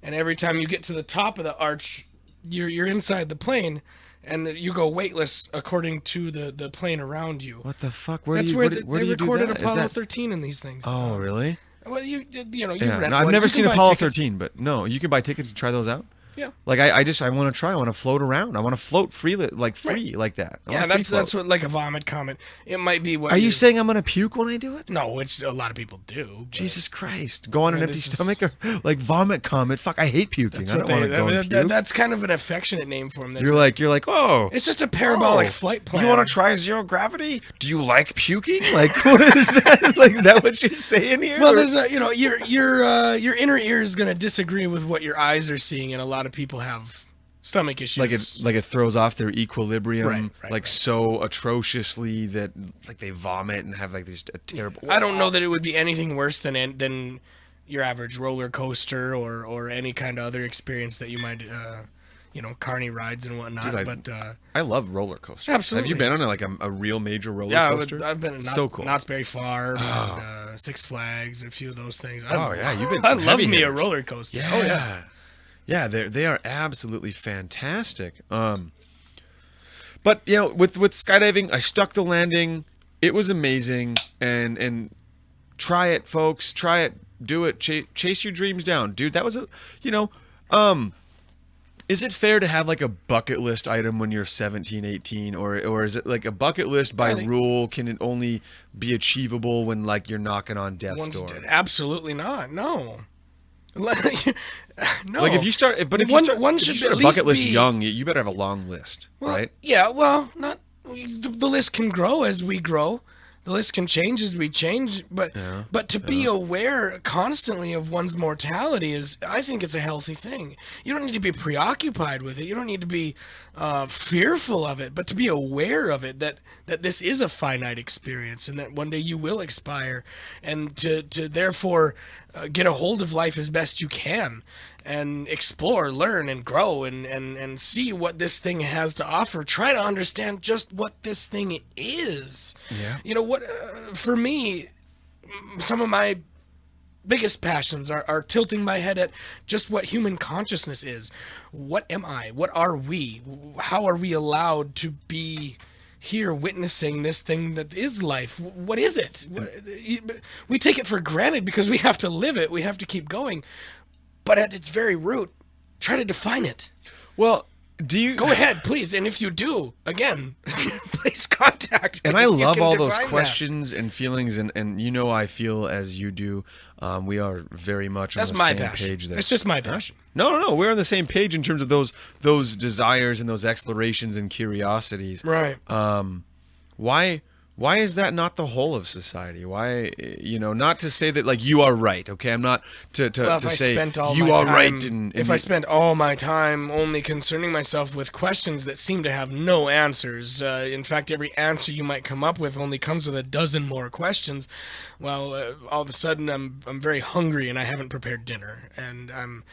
and every time you get to the top of the arch, you're inside the plane, and you go weightless according to the plane around you.
What the fuck? Where
That's
do you?
where
Where
they
do you do
recorded
that? Is
Apollo
that-
13 in these things.
Oh, really?
Well, you
Yeah.
rent
No, I've
one.
never
You can
seen
buy
Apollo
tickets.
13, but no, you can buy tickets to try those out.
Yeah.
Like I want to try. I want to float around. I want to float freely, like that. I
Yeah,
wanna free
that's
float.
what, like a vomit comet. It might be what.
Are you saying I'm gonna puke when I do it?
No, it's a lot of people do. but
Jesus Christ! Go on an
Yeah,
empty
this is-
stomach or like vomit comet? Fuck! I hate puking. I don't want to go and puke.
That's kind of an affectionate name for them.
You're like, oh.
It's just a parabolic
oh,
flight plan.
You want to try zero gravity? Do you like puking? Like, what is that? Like, is that what you're saying here?
Well,
Or-
there's a your inner ear is going to disagree with what your eyes are seeing, and a lot of people have stomach issues.
like it throws off their equilibrium
Right,
like
right.
so atrociously that like they vomit and have like these terrible.
I don't know that it would be anything worse than your average roller coaster or any kind of other experience that you might carny rides and whatnot.
Dude,
but
I love roller coasters.
Absolutely.
Have you been on like a real major roller
yeah,
coaster?
I've been at
so cool.
Knott's Berry Farm, and, Six Flags, a few of those things.
Oh, yeah, you've been
I
some
love
heavy
me a
hitters.
roller coaster.
Yeah.
Oh yeah.
Yeah, they are absolutely fantastic. But with skydiving, I stuck the landing. It was amazing, and try it, folks. Try it. Do it. Chase your dreams down, dude. That was is it fair to have like a bucket list item when you're 17, 18, or is it like a bucket list by
I think-
rule? Can it only be achievable when like you're knocking on death's door?
Absolutely not. No. no.
Like if you start, but if
One-
you start,
one
if you
should
start
at
a bucket
least
list
be-
young, you better have a long list,
Well,
right?
Yeah, well, not the list can grow as we grow. The list can change as we change, but to be aware constantly of one's mortality is, I think, it's a healthy thing. You don't need to be preoccupied with it. You don't need to be fearful of it, but to be aware of it, that this is a finite experience and that one day you will expire, and to therefore get a hold of life as best you can and explore, learn, and grow, and see what this thing has to offer. Try to understand just what this thing is.
Yeah.
You know what? For me, some of my biggest passions are tilting my head at just what human consciousness is. What am I? What are we? How are we allowed to be here witnessing this thing that is life? What is it? We take it for granted because we have to live it. We have to keep going. But at its very root, try to define it.
Well, do you
Go ahead, please. And if you do, again, please contact me.
And I
if you
love
can
all those
define that.
questions and feelings, and I feel as you do. We are very much on
That's
the
my
same
passion.
page there.
It's just my passion.
No, we're on the same page in terms of those desires and those explorations and curiosities.
Right.
Why is that not the whole of society? Why, not to say that like you are right, okay? I'm not to
Well,
to
if I
say
spent all
you
my
are
time,
right. And
if I spent all my time only concerning myself with questions that seem to have no answers, in fact, every answer you might come up with only comes with a dozen more questions. Well, all of a sudden, I'm very hungry and I haven't prepared dinner, and I'm,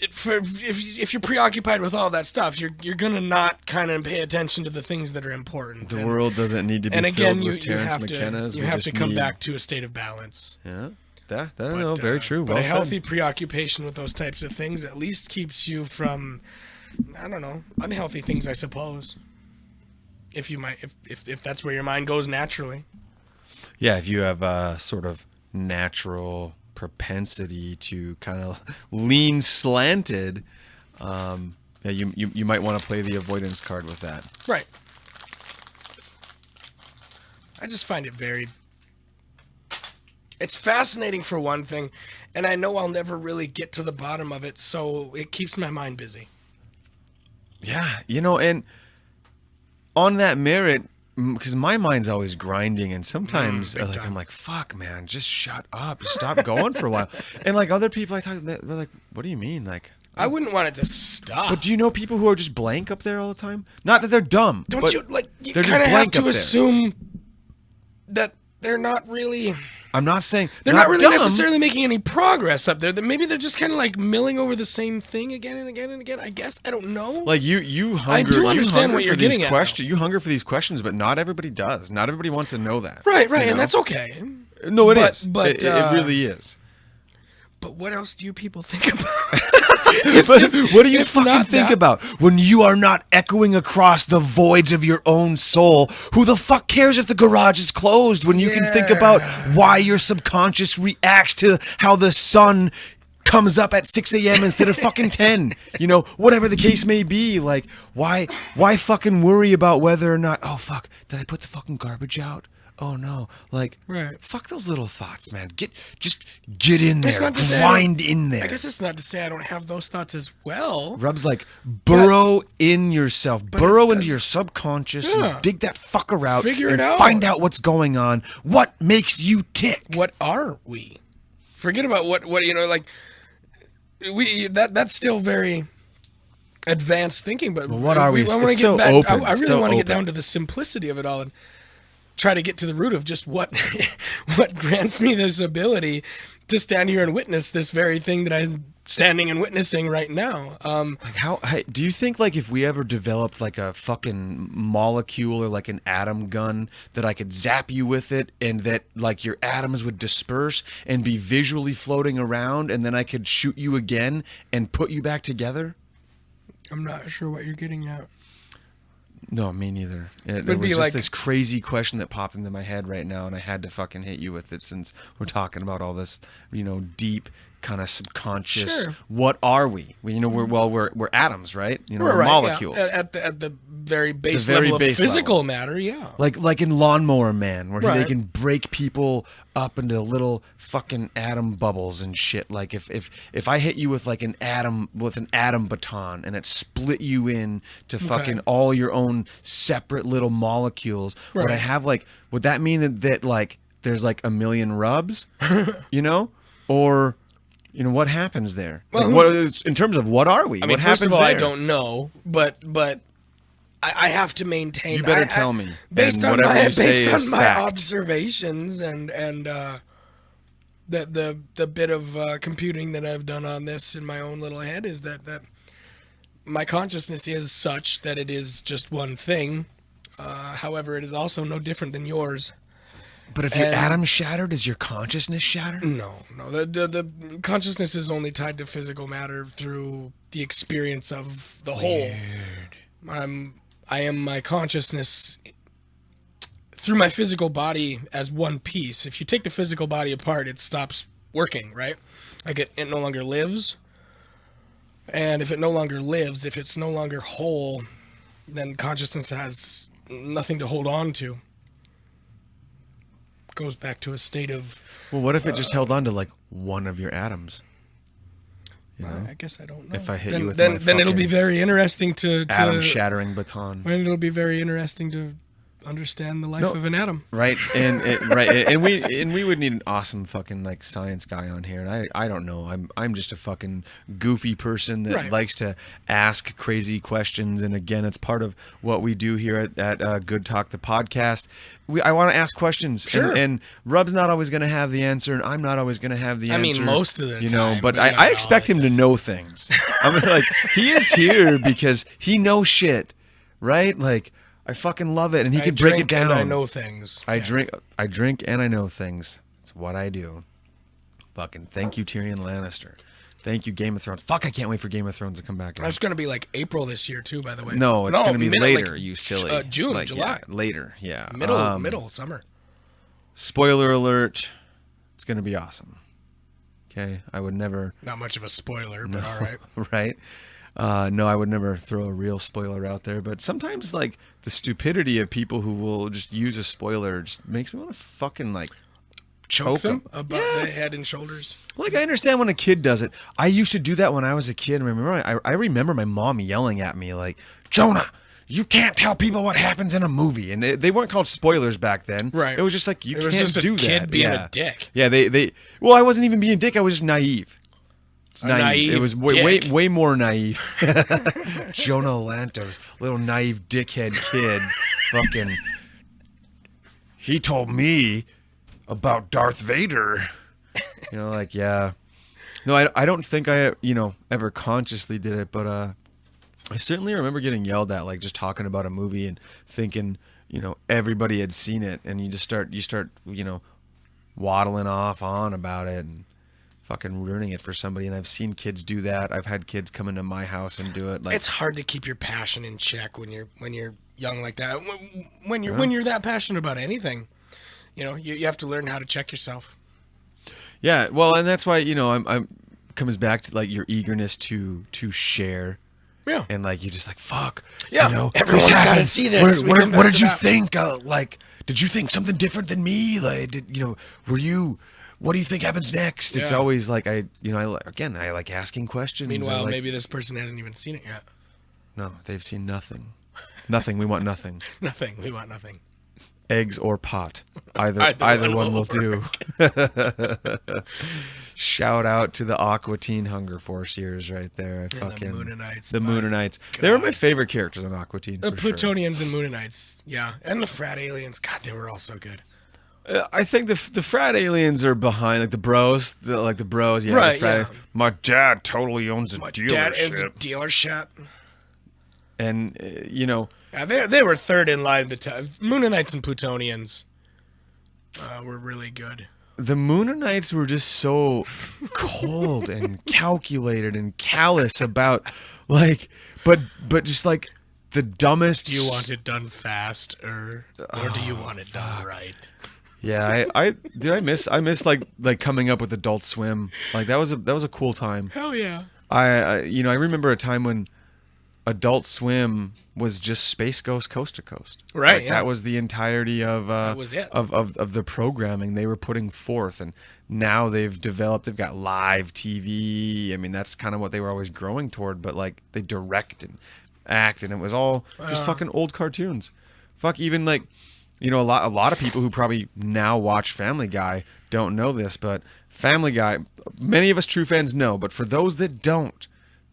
if you're preoccupied with all that stuff, you're gonna not kind of pay attention to the things that are important.
the world doesn't need to be
and
filled
again,
with
you
Terrence
have
McKenna's.
to
We
have
just
to come
need-
back to a state of balance.
Yeah, that
But,
no, very true.
But
Well
a
said.
healthy preoccupation with those types of things at least keeps you from, I don't know, unhealthy things, I suppose. If that's where your mind goes naturally.
Yeah, if you have a sort of natural propensity to kind of lean slanted, you might want to play the avoidance card with that.
Right. I just find it it's fascinating for one thing, and I know I'll never really get to the bottom of it, so it keeps my mind busy.
Yeah, and on that merit, because my mind's always grinding, and sometimes
big
like
time.
I'm like, "Fuck, man, just shut up, stop going for a while." And like other people I talk, they're like, "What do you mean?" Like,
I wouldn't want it to stop.
but do you know people who are just blank up there all the time? Not that they're dumb.
Don't
but
you you
they're just
kind of have
blank
to
up there.
assume that they're not really
I'm not saying
they're not really
dumb.
necessarily making any progress up there. That maybe they're just kind of like milling over the same thing again and again and again. I guess I don't know.
Like you hunger.
do understand
you hunger
what you're
for these
getting at,
questions. You hunger for these questions, but not everybody does. Not everybody wants to know that.
right,
you
and
know?
that's okay.
No, it is.
But
it really is.
But what else do you people think about?
What do you
if
fucking
not
think
that-
about when you are not echoing across the voids of your own soul? Who the fuck cares if the garage is closed when you can think about why your subconscious reacts to how the sun comes up at 6 a.m. instead of fucking 10. You know, whatever the case may be. Like, why fucking worry about whether or not, oh, fuck, did I put the fucking garbage out? Oh, no. Like,
Right.
fuck those little thoughts, man. Just get in
That's
there.
not to say
Grind in there.
I guess it's not to say I don't have those thoughts as well.
Rub's like, burrow in yourself. Burrow into your subconscious.
Yeah.
And dig that fucker out.
Figure it
and
out.
find out what's going on. What makes you tick?
What are we? Forget about what you know, like that's still very advanced thinking, but
what are we?
I wanna
It's
get
so
back,
open.
I really
So
want to get
open.
down to the simplicity of it all and try to get to the root of just what what grants me this ability to stand here and witness this very thing that I'm standing and witnessing right now.
Like how do you think, like, if we ever developed like a fucking molecule or like an atom gun that I could zap you with it and that like your atoms would disperse and be visually floating around and then I could shoot you again and put you back together?
I'm not sure what you're getting at.
No, me neither. There
Would
was
be
just
like-
this crazy question that popped into my head right now, and I had to fucking hit you with it since we're talking about all this, you know, deep kind of subconscious.
Sure.
What are we? You know, we're atoms, right? You know, we're
Right, yeah.
molecules.
At the very base
very
level
base
of physical matter, yeah.
Like in Lawnmower Man, where they
Right.
can break people up into little fucking atom bubbles and shit. Like if I hit you with like an atom baton and it split you in to fucking all your own separate little molecules, would I
Right.
have like, would that mean that like there's like a million rubs, you know, or you know what happens there? Like,
Well,
what is, in terms of what are we?
I mean,
what
first
happens
of all,
there?
I don't know, but I have to maintain.
You better
I-
tell me,
based
and
on
whatever
my
you say
based
is
on my
fact.
observations and the bit of computing that I've done on this in my own little head is that my consciousness is such that it is just one thing. However, it is also no different than yours.
But if your
and-
atom shattered, is your consciousness shattered?
No. The consciousness is only tied to physical matter through the experience of the whole. I am my consciousness through my physical body as one piece. If you take the physical body apart, it stops working, right? Like it no longer lives. And if it no longer lives, if it's no longer whole, then consciousness has nothing to hold on to. Goes back to a state of
Well, what if it just held on to like one of your atoms? You know,
I guess I don't know.
if I hit
then,
you with
then,
my
then it'll be
fucking
very interesting to
atom shattering baton,
then it'll be very interesting to understand the life of an atom.
right? And we would need an awesome fucking like science guy on here. And I don't know. I'm just a fucking goofy person that
Right.
likes to ask crazy questions. And again, it's part of what we do here at Good Talk, the podcast. I want to ask questions,
Sure.
and Rub's not always going to have the answer, and I'm not always going to have the
I
answer.
mean, most of the
you know,
time,
but
but not
I
all
expect
the
him to know things. I'm like, he is here because he knows shit, right? Like, I fucking love it, and he
I
can break it
drink
down.
and I know things.
I
Yeah.
drink, and I know things. It's what I do. Fucking thank you, Tyrion Lannister. Thank you, Game of Thrones. Fuck, I can't wait for Game of Thrones to come back.
That's going to be like April this year too, by the way.
No, it's going to be
mid-
later.
like,
You silly.
June,
Like,
July,
yeah, later. Yeah.
middle summer.
Spoiler alert. It's going to be awesome. Okay, I would never.
Not much of a spoiler, but all right.
Right? No, I would never throw a real spoiler out there, but sometimes like the stupidity of people who will just use a spoiler just makes me want to fucking like
Choke them
'em.
above
Yeah.
the head and shoulders.
Like, I understand when a kid does it. I used to do that when I was a kid. I remember my mom yelling at me like, "Jonah, you can't tell people what happens in a movie." And they weren't called spoilers back then.
Right.
It was just like, you
It was
can't
just a
do
kid
that.
being a
Yeah.
dick.
Yeah, well, I wasn't even being a dick. I was just naive. It's
A
naive.
naive
It was way
dick.
way more naive. Jonah Lantos, little naive dickhead kid. Fucking. He told me about Darth Vader. You know, like, yeah. No, I don't think I, ever consciously did it, but I certainly remember getting yelled at, like, just talking about a movie and thinking, everybody had seen it, and you start, waddling on about it and fucking ruining it for somebody. And I've seen kids do that. I've had kids come into my house and do it. Like,
It's hard to keep your passion in check when you're young like that. When you're that passionate about anything, you have to learn how to check yourself.
yeah, well, and that's why I'm comes back to like your eagerness to share.
Yeah.
And like you're just like, fuck.
Yeah,
You know,
everyone's
this
gotta
happened.
see this. We
What
come back
did
to
you
that.
think? Like, did you think something different than me? Like, were you? What do you think happens next? It's
Yeah.
always like I like asking questions.
Meanwhile,
I like,
maybe this person hasn't even seen it yet.
no, they've seen nothing. Nothing. We want nothing.
Nothing. We want nothing.
Eggs or pot. Either
Either
one
one
will
will
do. Shout out to the Aqua Teen Hunger Force years right there.
the
Fucking
Moonanites,
The
my
Moonanites. They were my
God.
favorite characters on Aqua Teen.
The
for sure.
Plutonians and Moonanites. Yeah. And the Frat Aliens. God, they were all so good.
I think the frat aliens are behind, like the bros, Yeah,
Right,
the frat,
yeah.
My dad totally owns a
My
dealership,
dad is a dealership.
and
Yeah, they were third in line. Moonanites and Plutonians were really good.
the Moonanites were just so cold and calculated and callous about, like, but just like the dumbest.
Do you want it done fast or do you want it done right?
Yeah, I miss like coming up with Adult Swim. Like that was a cool time.
Hell yeah.
I remember a time when Adult Swim was just Space Ghost Coast to Coast.
Right,
Like,
yeah.
that was the entirety of
was it.
of the programming they were putting forth, and now they've got live TV. I mean, that's kind of what they were always growing toward, but like they direct and act, and it was all just fucking old cartoons. Fuck, even like, a lot of people who probably now watch Family Guy don't know this, but Family Guy, many of us true fans know, but for those that don't,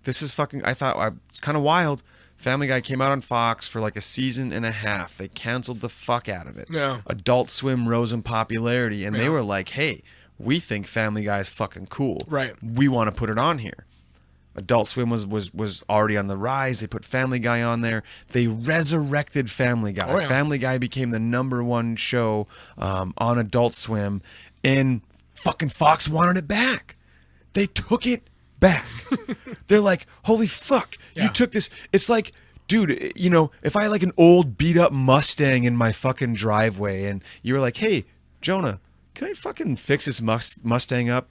this is fucking, it's kind of wild. Family Guy came out on Fox for like a season and a half. They canceled the fuck out of it.
Yeah.
Adult Swim rose in popularity, and they
Yeah.
were like, hey, we think Family Guy is fucking cool.
Right.
We want to put it on here. Adult Swim was already on the rise. They put Family Guy on there. They resurrected Family Guy.
Oh, yeah.
Family Guy became the #1 show on Adult Swim, and fucking Fox wanted it back. They took it back. They're like, holy fuck, you
Yeah.
took this. It's like, dude, if I had like an old beat up Mustang in my fucking driveway, and you were like, hey, Jonah, can I fucking fix this Mustang up?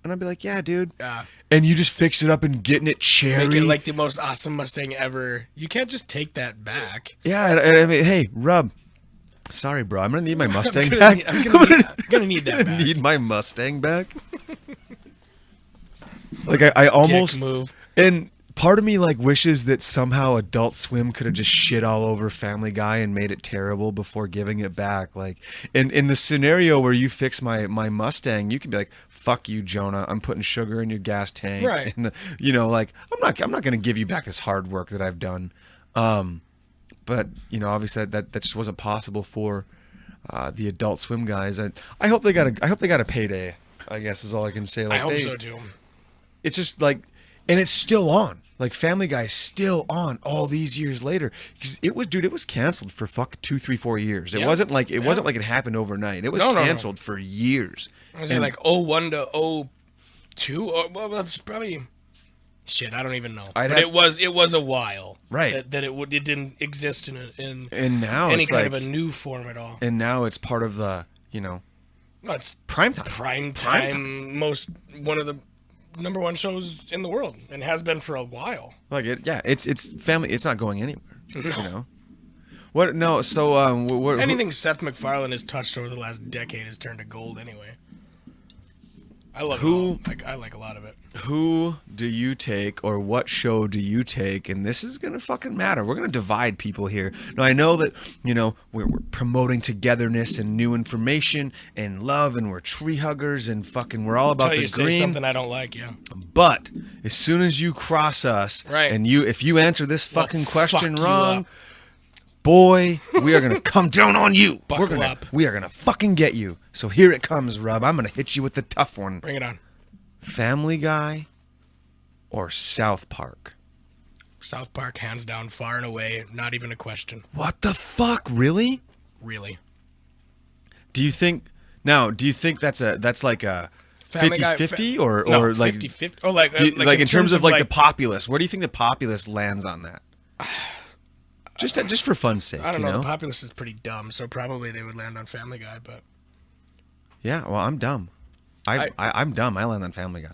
And I'd be like, yeah, dude.
Yeah.
And you just fix it up and getting it cherry.
Make it like the most awesome Mustang ever. You can't just take that back.
Yeah, and I mean, hey, Rub. Sorry, bro. I'm gonna need my Mustang
I'm
back.
gonna need that back.
Need my Mustang back. Like I almost
Dick move.
And part of me like wishes that somehow Adult Swim could have just shit all over Family Guy and made it terrible before giving it back. Like in the scenario where you fix my Mustang, you can be like, fuck you, Jonah. I'm putting sugar in your gas tank.
Right.
And like I'm not gonna give you back this hard work that I've done. But obviously that just wasn't possible for the Adult Swim guys. I hope they got a payday, I guess is all I can say. Like
I hope so too.
It's just like, and it's still on. Like Family Guy is still on all these years later, because it was canceled for 2, 3, 4 years. It
Yeah.
wasn't like it happened overnight. It was
No.
canceled for years.
I was like 01 to 02, or well, that's probably shit. I don't even know. But it was a while,
Right.
That it didn't exist in
And now
any
it's
kind
like,
of a new form at all.
and now it's part of the
No, it's
prime time.
prime time, one of the #1 shows in the world, and has been for a while.
Like it's family. It's not going anywhere. What? No. So what?
Anything Seth MacFarlane has touched over the last decade has turned to gold anyway. I love
Who-
it all. I like a lot of it.
Who do you take, or what show do you take? And this is gonna fucking matter. We're gonna divide people here. Now I know that we're promoting togetherness and new information and love, and we're tree huggers and fucking we're all about
Until
the
you say
green.
something I don't like, yeah.
But as soon as you cross us,
Right.
and if you answer this fucking
fuck
question
you
wrong,
up.
boy, we are gonna come down on you.
Buckle up.
We are gonna fucking get you. So here it comes, Rub. I'm gonna hit you with the tough one.
Bring it on.
Family Guy or South Park?
South Park, hands down, far and away, not even a question.
What the fuck? Really?
Really.
Do you think that's like a
Family Guy-
50-50 or
No,
like
50-50. Oh, like,
like in terms of like the populace? Where do you think the populace lands on that? Just for fun's sake,
I don't
you
know.
know?
The populace is pretty dumb, so probably they would land on Family Guy. But
Yeah, well, I'm dumb. I'm dumb. I land on Family Guy.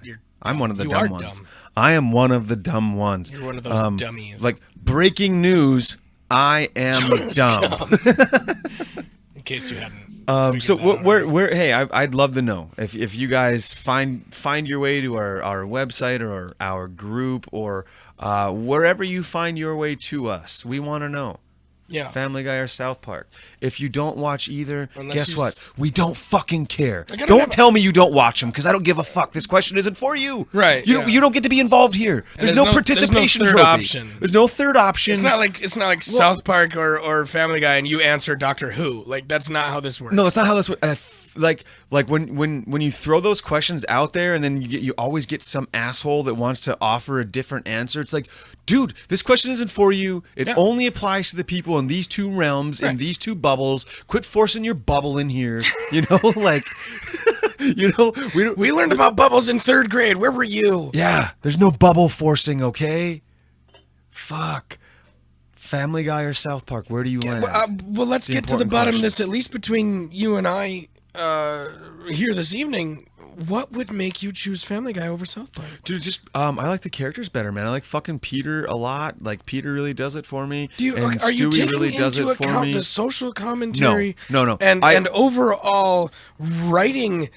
I'm one of the
You
dumb
are
ones.
dumb.
I am one of the dumb ones.
You're one of those dummies.
Like breaking news, I am
Jonah's
dumb.
In case you hadn't.
So
figured that out
where hey, I'd love to know if you guys find your way to our website or our group or wherever you find your way to us. We want to know.
Yeah.
Family Guy or South Park. If you don't watch either,
Unless
guess
you
what? We don't fucking care.
gotta
Don't
have-
tell me you don't watch them because I don't give a fuck. This question isn't for you.
Right,
You
yeah.
you don't get to be involved here. There's
there's
no
no
participation
third
trophy.
option.
There's no third option.
It's not like South Park or Family Guy and you answer Doctor Who. Like that's not how this works.
No, that's not how this works. Like when you throw those questions out there and then you always get some asshole that wants to offer a different answer. It's like, dude, this question isn't for you. It
Yeah.
only applies to the people in these two realms, in
Right.
these two bubbles. Quit forcing your bubble in here. You know, like, you know, we don't.
We learned about bubbles in 3rd grade. Where were you?
Yeah, there's no bubble forcing. Okay, fuck. Family Guy or South Park? Where do you land?
Well, let's
the
get to the
important
bottom of
questions.
this. At least between you and I here this evening, what would make you choose Family Guy over South Park?
Dude, just I like the characters better, man. I like fucking Peter a lot. Like Peter really does it for me.
Do you
and
are you
Stewie
taking
really does
into
it for
account
me.
the social commentary?
No.
And
I-
and overall writing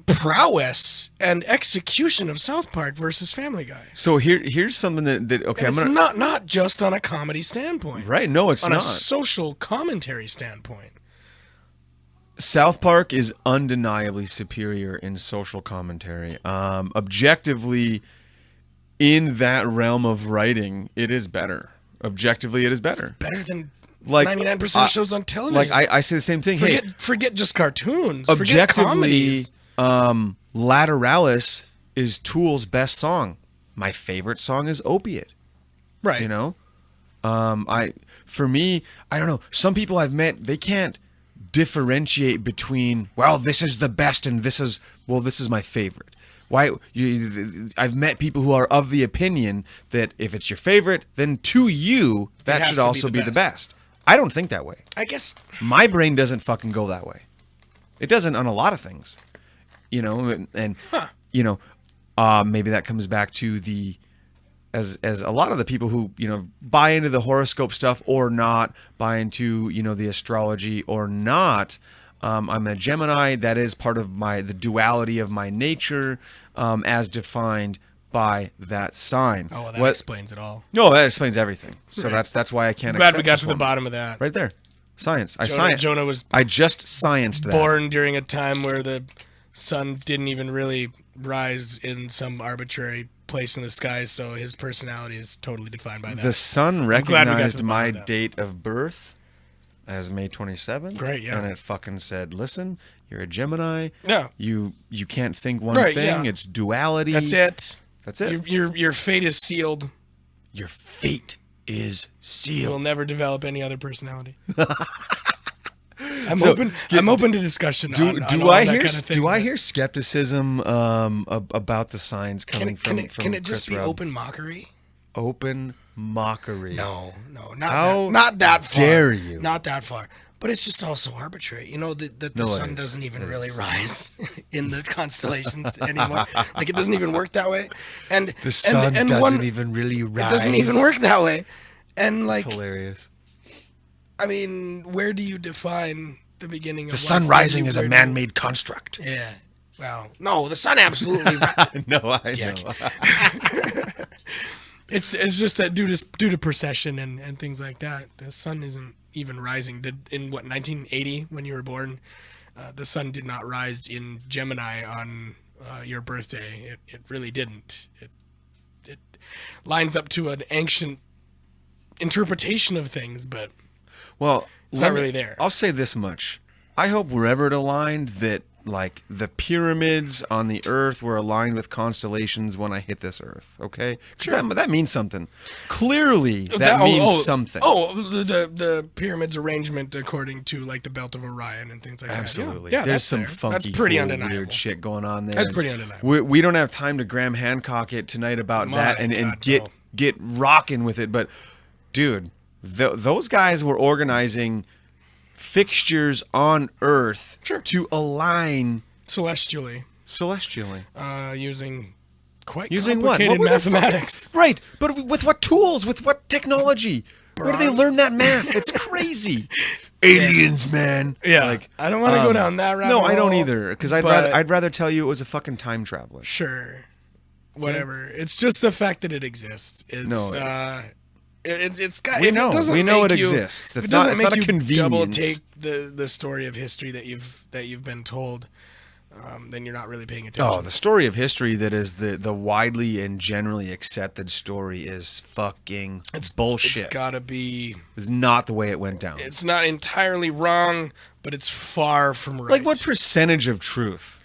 prowess and execution of South Park versus Family Guy.
So here's something that okay,
And
I'm
it's
gonna
not just on a comedy standpoint.
right. No, it's
On
not.
a social commentary standpoint.
South Park is undeniably superior in social commentary. Objectively, in that realm of writing, it is better. Objectively, it is better.
Better than
Like
99% of shows on television.
Like I say the same thing. Hey,
Forget just cartoons. Forget
objectively,
comedies.
Lateralis is Tool's best song. My favorite song is Opiate.
Right.
You know, for me, I don't know. Some people I've met, they can't differentiate between, well, this is the best and this is my favorite. I've met people who are of the opinion that if it's your favorite, then to you that
has
should
to be
also
the
be the
best.
best. I don't think that way.
I guess
My brain doesn't fucking go that way. It doesn't on a lot of things, you know, and you know, maybe that comes back to the as a lot of the people who, you know, buy into the horoscope stuff or not, buy into, you know, the astrology or not. I'm a Gemini. That is part of the duality of my nature, as defined by that sign.
Oh, well, that explains it all.
No, that explains everything. So that's why I can't.
Glad
accept
we got
this
to the
one.
bottom of that.
Right there, science.
Jonah was
I just scienced that.
born during a time where the sun didn't even really rise in some arbitrary place in the sky, so his personality is totally defined by that.
The sun
glad we got to
recognized
the bottom
my
of that.
date of birth as May 27th.
Great, yeah.
And it fucking said, "Listen, you're a Gemini.
Yeah.
You can't think one
Right,
thing.
yeah.
It's duality.
That's it.
That's it.
Your fate is sealed.
Your fate is
You will
sealed."
never develop any other personality. I'm
So,
open. I'm open to discussion.
Do
on
do
all
I
that
hear
kind of thing,
do I
but
hear skepticism about the signs coming from
can it just
Chris
be
Rudd?
open mockery?
Open mockery?
No,
How
not that far.
dare you.
Not that far. But it's just also arbitrary. You know that the
No, it
sun
is.
doesn't even
It
really
is.
rise in the constellations anymore. Like it doesn't even work that way. And
The sun
and
doesn't
one,
even really rise.
It doesn't even work that way. And like,
Hilarious.
I mean, where do you define the beginning of
The
life?
sun
Where do
rising
you-
is a
where do you-
man-made construct.
Yeah. Well, no, the sun absolutely.
No, I
Dick.
know.
It's just that due to precession and things like that, the sun isn't even rising. In what 1980 when you were born, the sun did not rise in Gemini on your birthday. It really didn't. It lines up to an ancient interpretation of things, but
Well,
It's not really there.
I'll say this much. I hope wherever it aligned that like the pyramids on the earth were aligned with constellations when I hit this earth, okay? 'Cause that means something. Clearly, that means something.
Oh, the pyramid's arrangement according to like the belt of Orion and things like
Absolutely.
that. Yeah,
There's
that's
some
there.
funky,
That's pretty
cool,
undeniable.
weird shit going on there.
That's
and
pretty undeniable.
We don't have time to Graham Hancock it tonight about
My
that and
God,
get
no.
get rocking with it. But, dude, those guys were organizing fixtures on Earth
Sure.
to align
Celestially,
celestially.
using Quite
Using what?
complicated
What were they
mathematics.
Right, but with what tools? With what technology? Where do they learn that math? It's crazy. Aliens, man.
Yeah,
Like,
I don't want to go down that rabbit
no,
hole.
I don't either. Because
but-
I'd rather tell you it was a fucking time traveler.
Sure. Whatever. It's just the fact that it exists. It's,
No.
it's got.
We
if
know.
It doesn't
We know
make
it
you-
exists.
if
It's
it
not-
doesn't
it's
make
not a
you
convenience.
double take the story of history that you've been told, then you're not really paying attention.
Oh, the story of history that is the widely and generally accepted story is fucking bullshit.
It's got to be.
It's not the way it went down.
It's not entirely wrong, but it's far from right.
Like, what percentage of truth?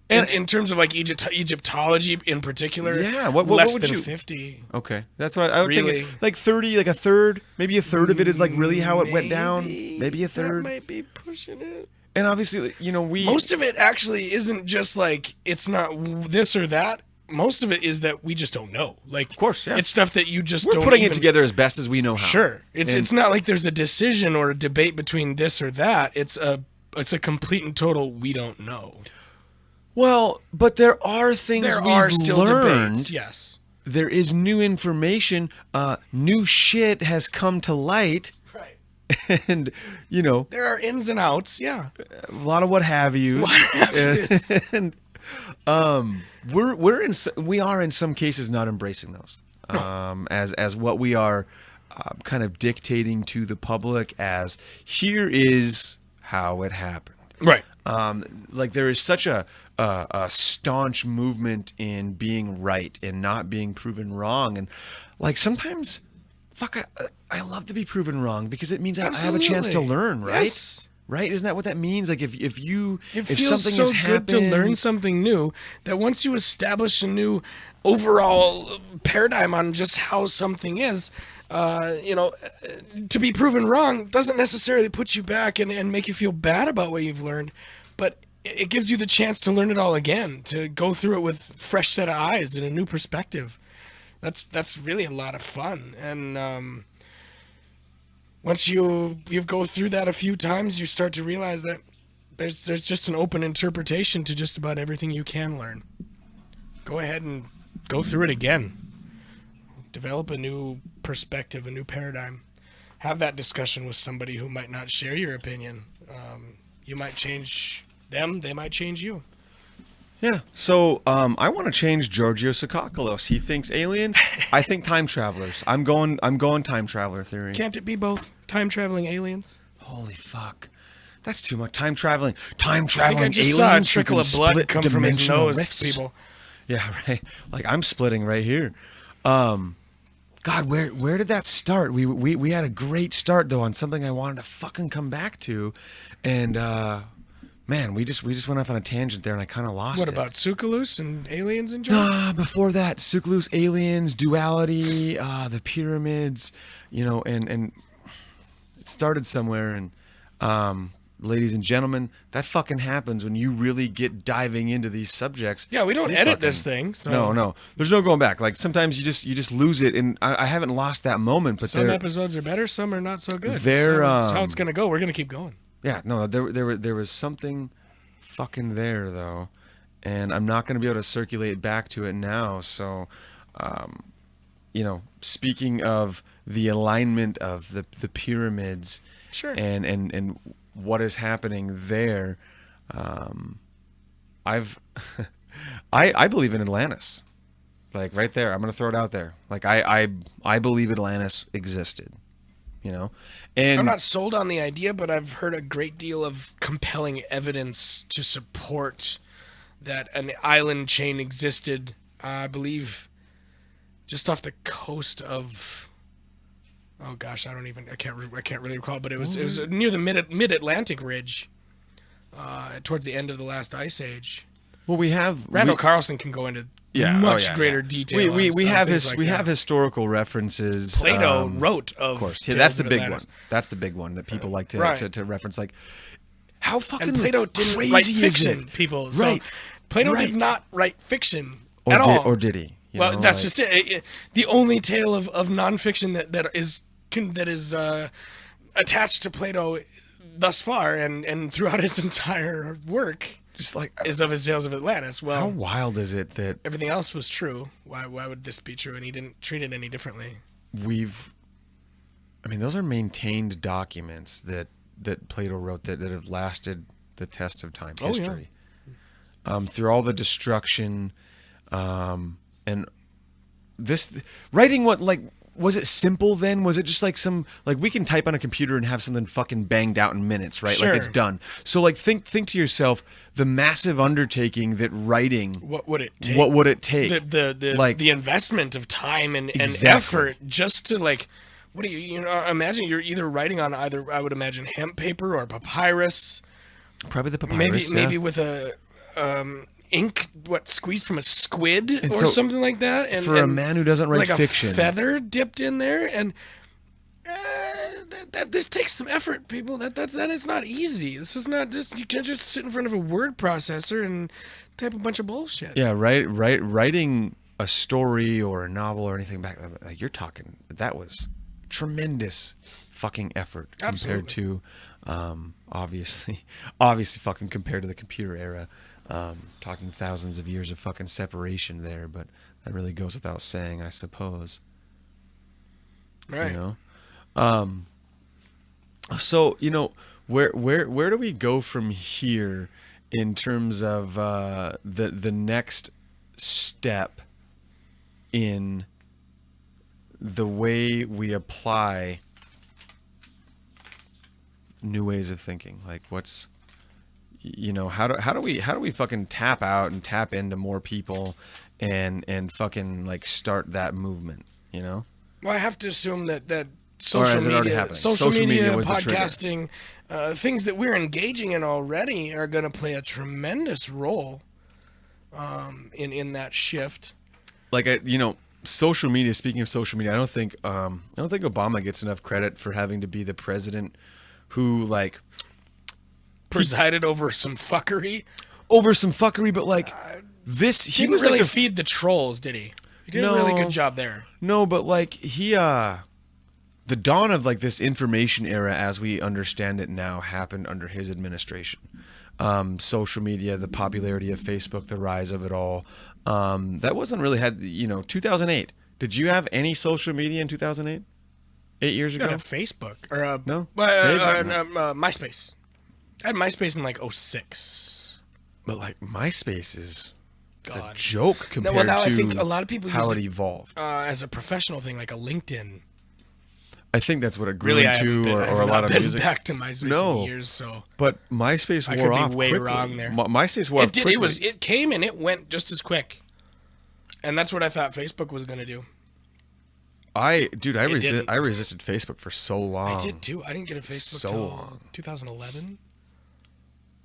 in terms of like Egyptology in particular?
Yeah, what
less
would
than
you-
50.
Okay, that's what I would
Really?
think. Like 30, like a third, maybe a third of it is like really how it went down. Maybe a
That
third.
might be pushing it.
And obviously, you know,
Most of it actually isn't just like it's not this or that. Most of it is that we just don't know. Like, of
course, yeah.
it's stuff that you just
we're
don't
putting
even,
it together as best as we know how.
Sure, it's
And-
it's not like there's a decision or a debate between this or that. It's a complete and total we don't know.
Well, but there are things
There
we've
are still
learned.
debates. Yes.
There is new information. New shit has come to light,
Right.
and you know,
There are ins and outs. Yeah.
a lot of what have you. And we are in some cases not embracing those as what we are kind of dictating to the public as here is how it happened.
Right.
Like there is such a staunch movement in being right and not being proven wrong, and like sometimes, fuck, I love to be proven wrong because it means I have a chance to
Absolutely.
learn, right?
Yes.
Right? Isn't that what that means? Like if
It
if
feels
something
so
has
good
happened,
to learn something new that once you establish a new overall paradigm on just how something is, to be proven wrong doesn't necessarily put you back and make you feel bad about what you've learned, but it gives you the chance to learn it all again, to go through it with fresh set of eyes and a new perspective. That's really a lot of fun, and once you go through that a few times, you start to realize that there's just an open interpretation to just about everything you can learn. Go ahead and go through it again. Develop a new perspective, a new paradigm. Have that discussion with somebody who might not share your opinion. You might change them, they might change you.
Yeah. So I want to change Giorgio Tsoukalos. He thinks aliens. I think time travelers. I'm going time traveler theory.
Can't it be both? Time traveling aliens?
Holy fuck. That's too much. Time traveling
I think I
aliens.
just saw a
who
trickle
can
of blood
split
come from his
dimensional
nose,
rifts.
people.
Yeah, right. Like I'm splitting right here. God, where did that start? We had a great start though on something I wanted to fucking come back to, and man, we just went off on a tangent there, and I kind of lost
What
it.
about Tsoukalos and aliens in general?
Before that, Tsoukalos, aliens, duality, the pyramids, you know, and it started somewhere, and ladies and gentlemen, that fucking happens when you really get diving into these subjects.
Yeah, we don't
These
edit
fucking-
this thing. So
No, there's no going back. Like sometimes you just lose it, and I haven't lost that moment. But
some
there,
episodes are better, some are not so good.
They're,
So that's how it's gonna go. We're gonna keep going.
yeah, no, there was something fucking there though, and I'm not gonna be able to circulate back to it now. So, you know, speaking of the alignment of the pyramids,
Sure.
and what is happening there, I believe in Atlantis, like right there. I'm gonna throw it out there. Like I believe Atlantis existed, you know, and
I'm not sold on the idea, but I've heard a great deal of compelling evidence to support that an island chain existed. I believe just off the coast of. Oh gosh, I can't really recall, but it was near the mid Atlantic ridge, towards the end of the last ice age.
well, we have
Randall Carlson can go into much greater detail.
We
on
have
things like that.
have historical references.
Plato wrote of
course. Yeah,
Tales
that's the
of
big
Atlantis.
one. That's the big one that people like to,
Right.
to reference. Like, how fucking
And Plato didn't
crazy
write
is
fiction,
it?
people. So
Right.
Plato
Right.
did not write fiction
Or
at
did,
all.
or did he? You
Well,
know,
that's
like-
just it. The only tale of nonfiction that is attached to Plato thus far and throughout his entire work
Just like,
is of his Tales of Atlantis.
how
Well,
wild is it that
everything else was true. Why would this be true? And he didn't treat it any differently.
those are maintained documents that Plato wrote that have lasted the test of time,
Oh, yeah.
history. Through all the destruction, and this writing, what, like, was it simple then? Was it just like we can type on a computer and have something fucking banged out in minutes, right?
Sure.
Like, it's done. So like think to yourself the massive undertaking that writing.
What would it take?
What would it take?
The investment of time and
Exactly.
effort just to, like, what do you imagine? You're either writing on either, I would imagine, hemp paper or papyrus.
Probably the papyrus.
Maybe with a ink, squeezed from a squid or
so,
something like that. And
for a man who doesn't write
like
fiction,
a feather dipped in there, and this takes some effort, people. That is not easy. This is not just, you can't just sit in front of a word processor and type a bunch of bullshit.
yeah, writing a story or a novel or anything back, like, you're talking, that was tremendous fucking effort compared to, obviously fucking compared to the computer era. Talking thousands of years of fucking separation there, but that really goes without saying, I suppose.
Right.
You know? So, where do we go from here in terms of the next step in the way we apply new ways of thinking? Like, what's, how do we fucking tap out and tap into more people and fucking, like, start that movement,
Well, I have to assume that
Or
social
is it already
media,
happening?
social
Social
media,
media was the trigger.
podcasting, things that we're engaging in already are going to play a tremendous role in that shift.
Like, social media, speaking of social media, I don't think Obama gets enough credit for having to be the president who, like,
Presided over some fucking
fuckery, but like he
didn't
was
really
like
feed the trolls, did he? He did a really good job there.
No, but like the dawn of, like, this information era as we understand it now happened under his administration. Social media, the popularity of Facebook, the rise of it all. That wasn't really 2008. Did you have any social media in 2008? 8 years ago?
Got a Facebook or
No?
MySpace. I had MySpace in like 2006.
But like MySpace is a
God.
joke compared
Well, now
to
I think a lot of people
how
use
it
it
evolved.
as a professional thing, like a LinkedIn.
I think that's what it grew
Really, I
into,
haven't been,
or
I have
a lot
not
of
been
music.
back to MySpace
No.
in years, so
But MySpace
I
wore
could be
off
way
quickly.
wrong there.
MySpace wore off
it did.
quickly.
It came and it went just as quick, and that's what I thought Facebook was going to do.
I
didn't.
resisted Facebook for so long.
I did too. I didn't get a Facebook
So
till
long.
2011.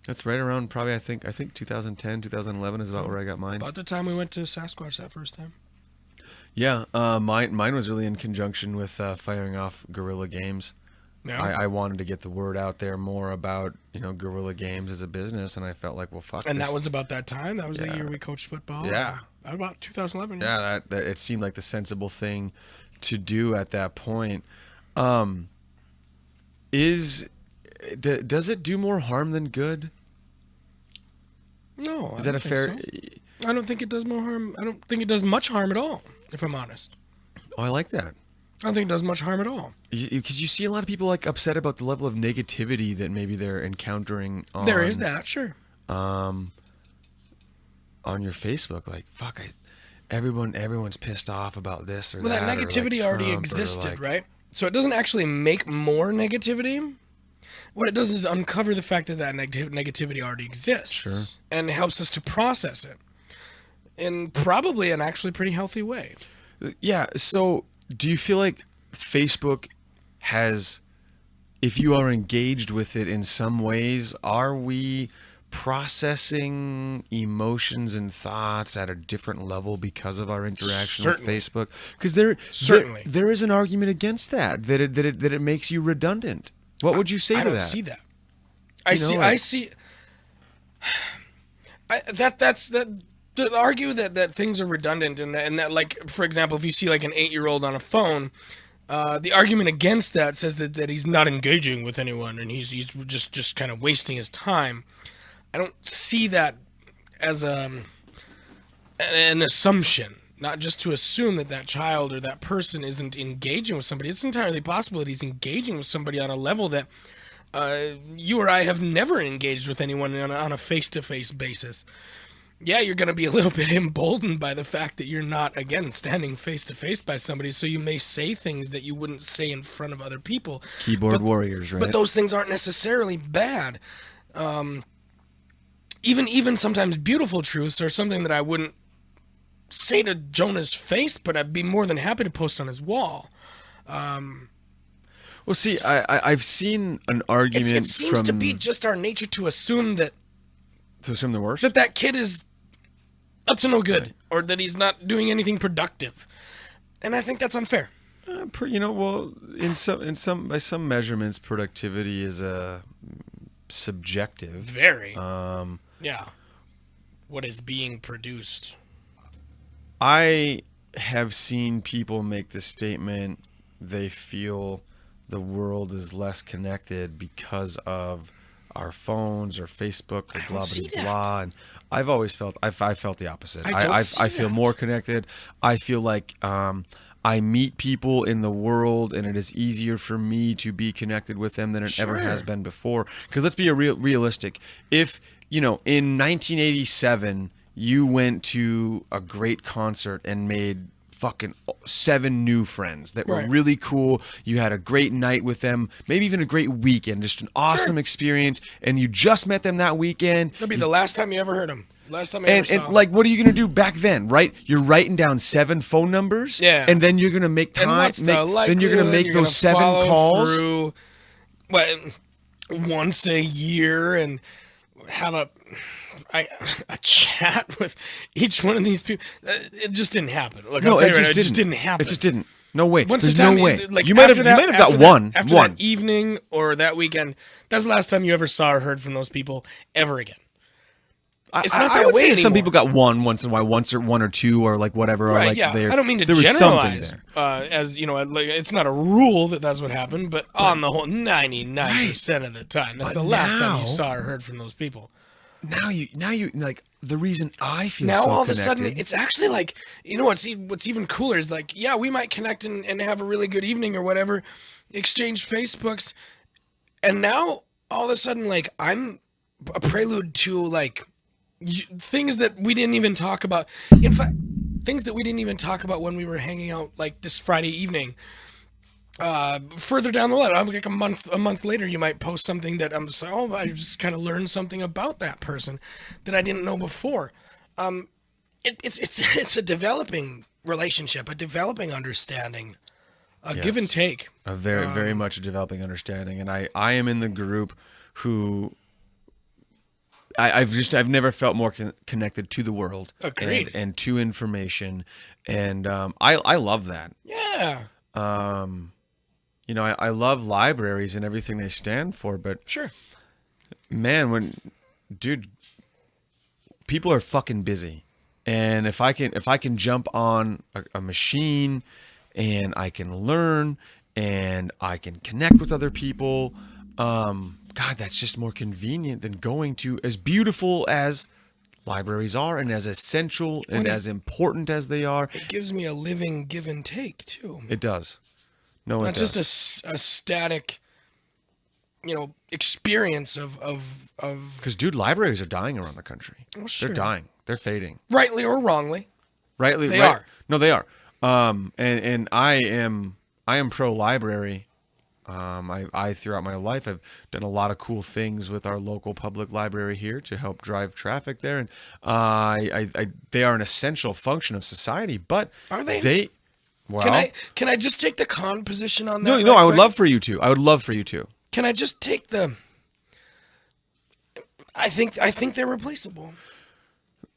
That's right around probably, I think 2010, 2011 is about where I got mine.
About the time we went to Sasquatch that first time.
Yeah, mine was really in conjunction with firing off Guerrilla Games.
Yeah.
I wanted to get the word out there more about, Guerrilla Games as a business, and I felt like, well, fuck.
And
this.
that was about that time. That was the
Yeah.
year we coached football.
Yeah.
About 2011.
Yeah, that it seemed like the sensible thing to do at that point. Does it do more harm than good?
No.
Is that a fair?
I don't think it does more harm. I don't think it does much harm at all, if I'm honest.
Oh, I like that.
I don't think it does much harm at all.
Because you see a lot of people, like, upset about the level of negativity that maybe they're encountering on,
There is that, sure.
on your Facebook. Like, fuck, everyone's pissed off about this or
Well, that
or, like,
negativity already
Trump, or,
existed,
like-
right? So it doesn't actually make more negativity. What it does is uncover the fact that negativity already exists.
Sure.
And helps us to process it in probably an actually pretty healthy way.
Yeah. So, do you feel like Facebook has, if you are engaged with it in some ways, are we processing emotions and thoughts at a different level because of our interaction
Certainly.
with Facebook? Because
Certainly.
there is an argument against that it makes you redundant. What would you say
I
to
don't
that?
see that. That's to argue that things are redundant and that, like, for example, if you see like an 8-year-old on a phone, the argument against that says that he's not engaging with anyone and he's just kind of wasting his time. I don't see that as an assumption. Not just to assume that that child or that person isn't engaging with somebody. It's entirely possible that he's engaging with somebody on a level that you or I have never engaged with anyone on a face-to-face basis. Yeah, you're going to be a little bit emboldened by the fact that you're not, again, standing face-to-face by somebody, so you may say things that you wouldn't say in front of other people.
Keyboard warriors, right?
But those things aren't necessarily bad. Even sometimes beautiful truths are something that I wouldn't say to Jonah's face, but I'd be more than happy to post on his wall.
Well, see, I've seen an argument
It seems to be just our nature to assume that
the worst.
that kid is up to no good, or that he's not doing anything productive, and I think that's unfair.
Well, in some by some measurements, productivity is subjective.
Very. Yeah. What is being produced?
I have seen people make the statement they feel the world is less connected because of our phones or Facebook or blah blah blah. And I've always felt I felt the opposite. I feel more connected. I feel like I meet people in the world, and it is easier for me to be connected with them than it ever has been before. Because let's be realistic. If in 1987 you went to a great concert and made fucking 7 new friends that were really cool. You had a great night with them, maybe even a great weekend, just an awesome experience, and you just met them that weekend.
It'll be the last time you ever heard them. Last time I ever saw
them. Like, what are you going to do back then, right? You're writing down 7 phone numbers, and then you're going to make time. Then you're going to make those 7 calls
through, once a year and have a chat with each one of these people. It just didn't happen. Look,
no,
it just didn't happen.
It just didn't. No way.
There's
no way.
Like,
you might have got one.
After that evening or that weekend, that's the last time you ever saw or heard from those people ever again. It's not that
I would
way
say
anymore.
Some people got one once in a while, one or two, or like whatever.
Right,
or like
yeah. I don't mean to
there
generalize.
Was something there.
As you know, like, it's not a rule that that's what happened, but on the whole, 99% of the time, that's the last time you saw or heard from those people.
Now you like the reason I feel
now
so
all
connected.
Of a sudden it's actually like, what's even cooler is like, yeah, we might connect and have a really good evening or whatever, exchange Facebooks, and now all of a sudden, like, I'm a prelude to like things that we didn't even talk about. In fact, things that we didn't even talk about when we were hanging out like this Friday evening. Further down the line, like a month later, you might post something that I'm just like, I just kind of learned something about that person that I didn't know before. It's a developing relationship, a developing understanding, give and take.
A very much a developing understanding, and I am in the group who I've never felt more connected to the world and to information, and I love that.
Yeah.
I love libraries and everything they stand for, but
sure,
man, people are fucking busy, and if I can jump on a machine, and I can learn, and I can connect with other people, God, that's just more convenient than going to, as beautiful as libraries are, and as essential and as important as they are.
It gives me a living give and take too.
It does. No,
not just a static, experience of.
Because, dude, libraries are dying around the country.
Well, sure.
They're dying. They're fading.
Rightly or wrongly.
They
are.
No, they are. And I am pro library. I throughout my life have done a lot of cool things with our local public library here to help drive traffic there, and they are an essential function of society. But
are they?
Well,
can I just take the con position on that?
No, I would love for you to. I would love for you to.
Can I just take the? I think they're replaceable.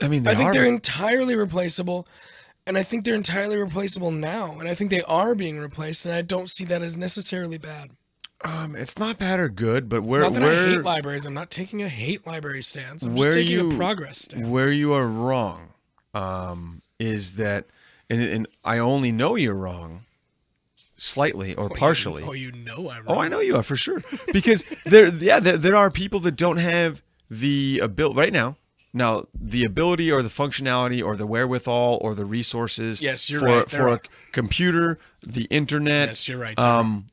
I mean,
I think they're entirely replaceable. And I think they're entirely replaceable now. And I think they are being replaced. And I don't see that as necessarily bad.
It's not bad or good, but
not that I hate libraries. I'm not taking a hate library stance. I'm just taking a progress stance.
Where you are wrong is that, and I only know you're wrong slightly or partially.
You know I'm wrong.
Oh, I know you are for sure. Because there are people that don't have the ability right now the ability or the functionality or the wherewithal or the resources
Yes, you're
for
right.
for a computer, the internet,
Yes, you're right.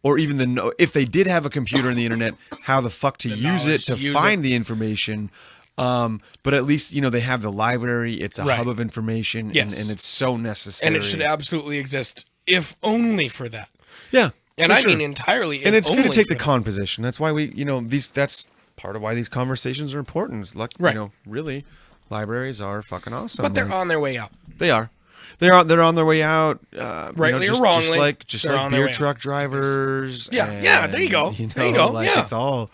or even if they did have a computer and the internet, how the fuck to use it
knowledge
to
to use
find the information. But at least they have the library. It's a
Right.
hub of information,
Yes.
and it's so necessary.
And it should absolutely exist, if only for that.
yeah,
And
for
I
sure.
mean entirely.
And
if
it's good to
only
take the
for that.
con position. That's why that's part of why these conversations are important. Like,
Right.
really, libraries are fucking awesome.
But they're
Like,
on their way out.
they are. They're on their way out.
Rightly or wrongly,
just
they're
like
on their
beer
way out.
truck drivers.
Yeah, there you go. There you go,
Like
yeah.
it's all.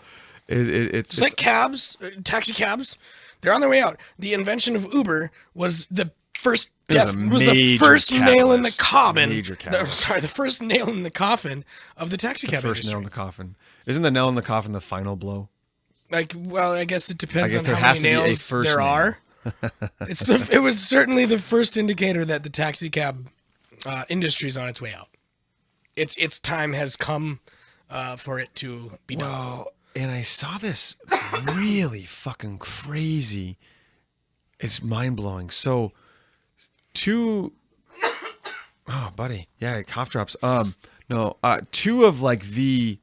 It's
It's like cabs, taxi cabs. They're on their way out. The invention of Uber was the first.
It was a
was the
major
first nail in the
catalyst.
coffin.
Major catalyst.
The first nail in the coffin of the taxi cab
first
industry.
nail in the coffin. Isn't the nail in the coffin the final blow?
Like, well, I guess it depends
I guess
on
there
how
has
many
to be a
nails
first
there
nail.
are. It was certainly the first indicator that the taxi cab industry is on its way out. Its time has come for it to be done.
Well, and I saw this really fucking crazy. It's mind blowing. So, buddy, yeah, cough drops. No, two of like the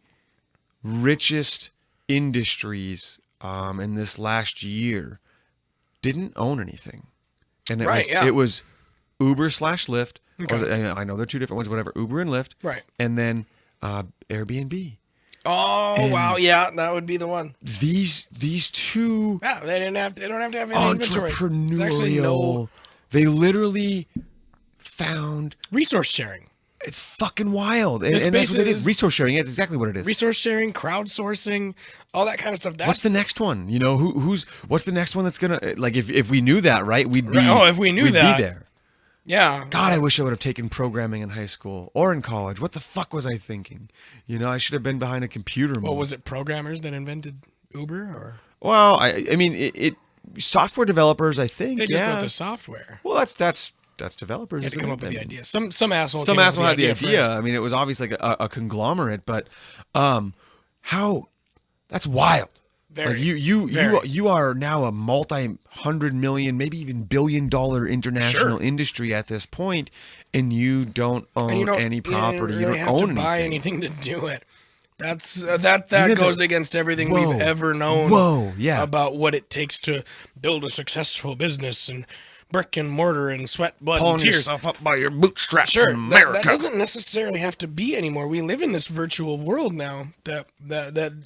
richest industries in this last year didn't own anything, and it was Uber / Lyft.
Okay.
I know they're two different ones, whatever. Uber and Lyft,
Right.
and then Airbnb.
Oh
And
wow, yeah, that would be the one.
These two
Yeah, they don't have to have any inventory. There's actually
entrepreneurial.
no
They literally found.
resource sharing.
It's fucking wild, and
This
that's what they
basically
did.
is-
Resource sharing. That's exactly what it is.
Resource sharing, crowdsourcing, all that kind of stuff.
What's the next one? What's the next one that's gonna like if we knew that, right? We'd be.
Right. Oh, if we knew
we'd
that.
be there.
Yeah.
God, I wish I would have taken programming in high school or in college. What the fuck was I thinking? I should have been behind a computer more.
Well, was it programmers that invented Uber, or
Well, I mean, it software developers, I think.
they just
yeah.
wrote the software?
Well, that's developers.
They had to
isn't
come
it?
up with the
And
idea. Some asshole.
Some
came up
asshole
with
had the idea.
first.
I mean, it was obviously like a conglomerate, but how that's wild.
Very,
Like you
very.
are now a multi-hundred million, maybe even $billion international
Sure.
industry at this point, and you don't own
And you don't
any property.
really
You don't
have
own
to buy
anything.
anything to do it. That's that
know
goes
that-
against everything
Whoa.
we've ever known.
Whoa, yeah.
About what it takes to build a successful business and brick and mortar and sweat, blood,
Pulling
and tears.
yourself up by your bootstraps
Sure,
in America.
that doesn't necessarily have to be anymore. We live in this virtual world now that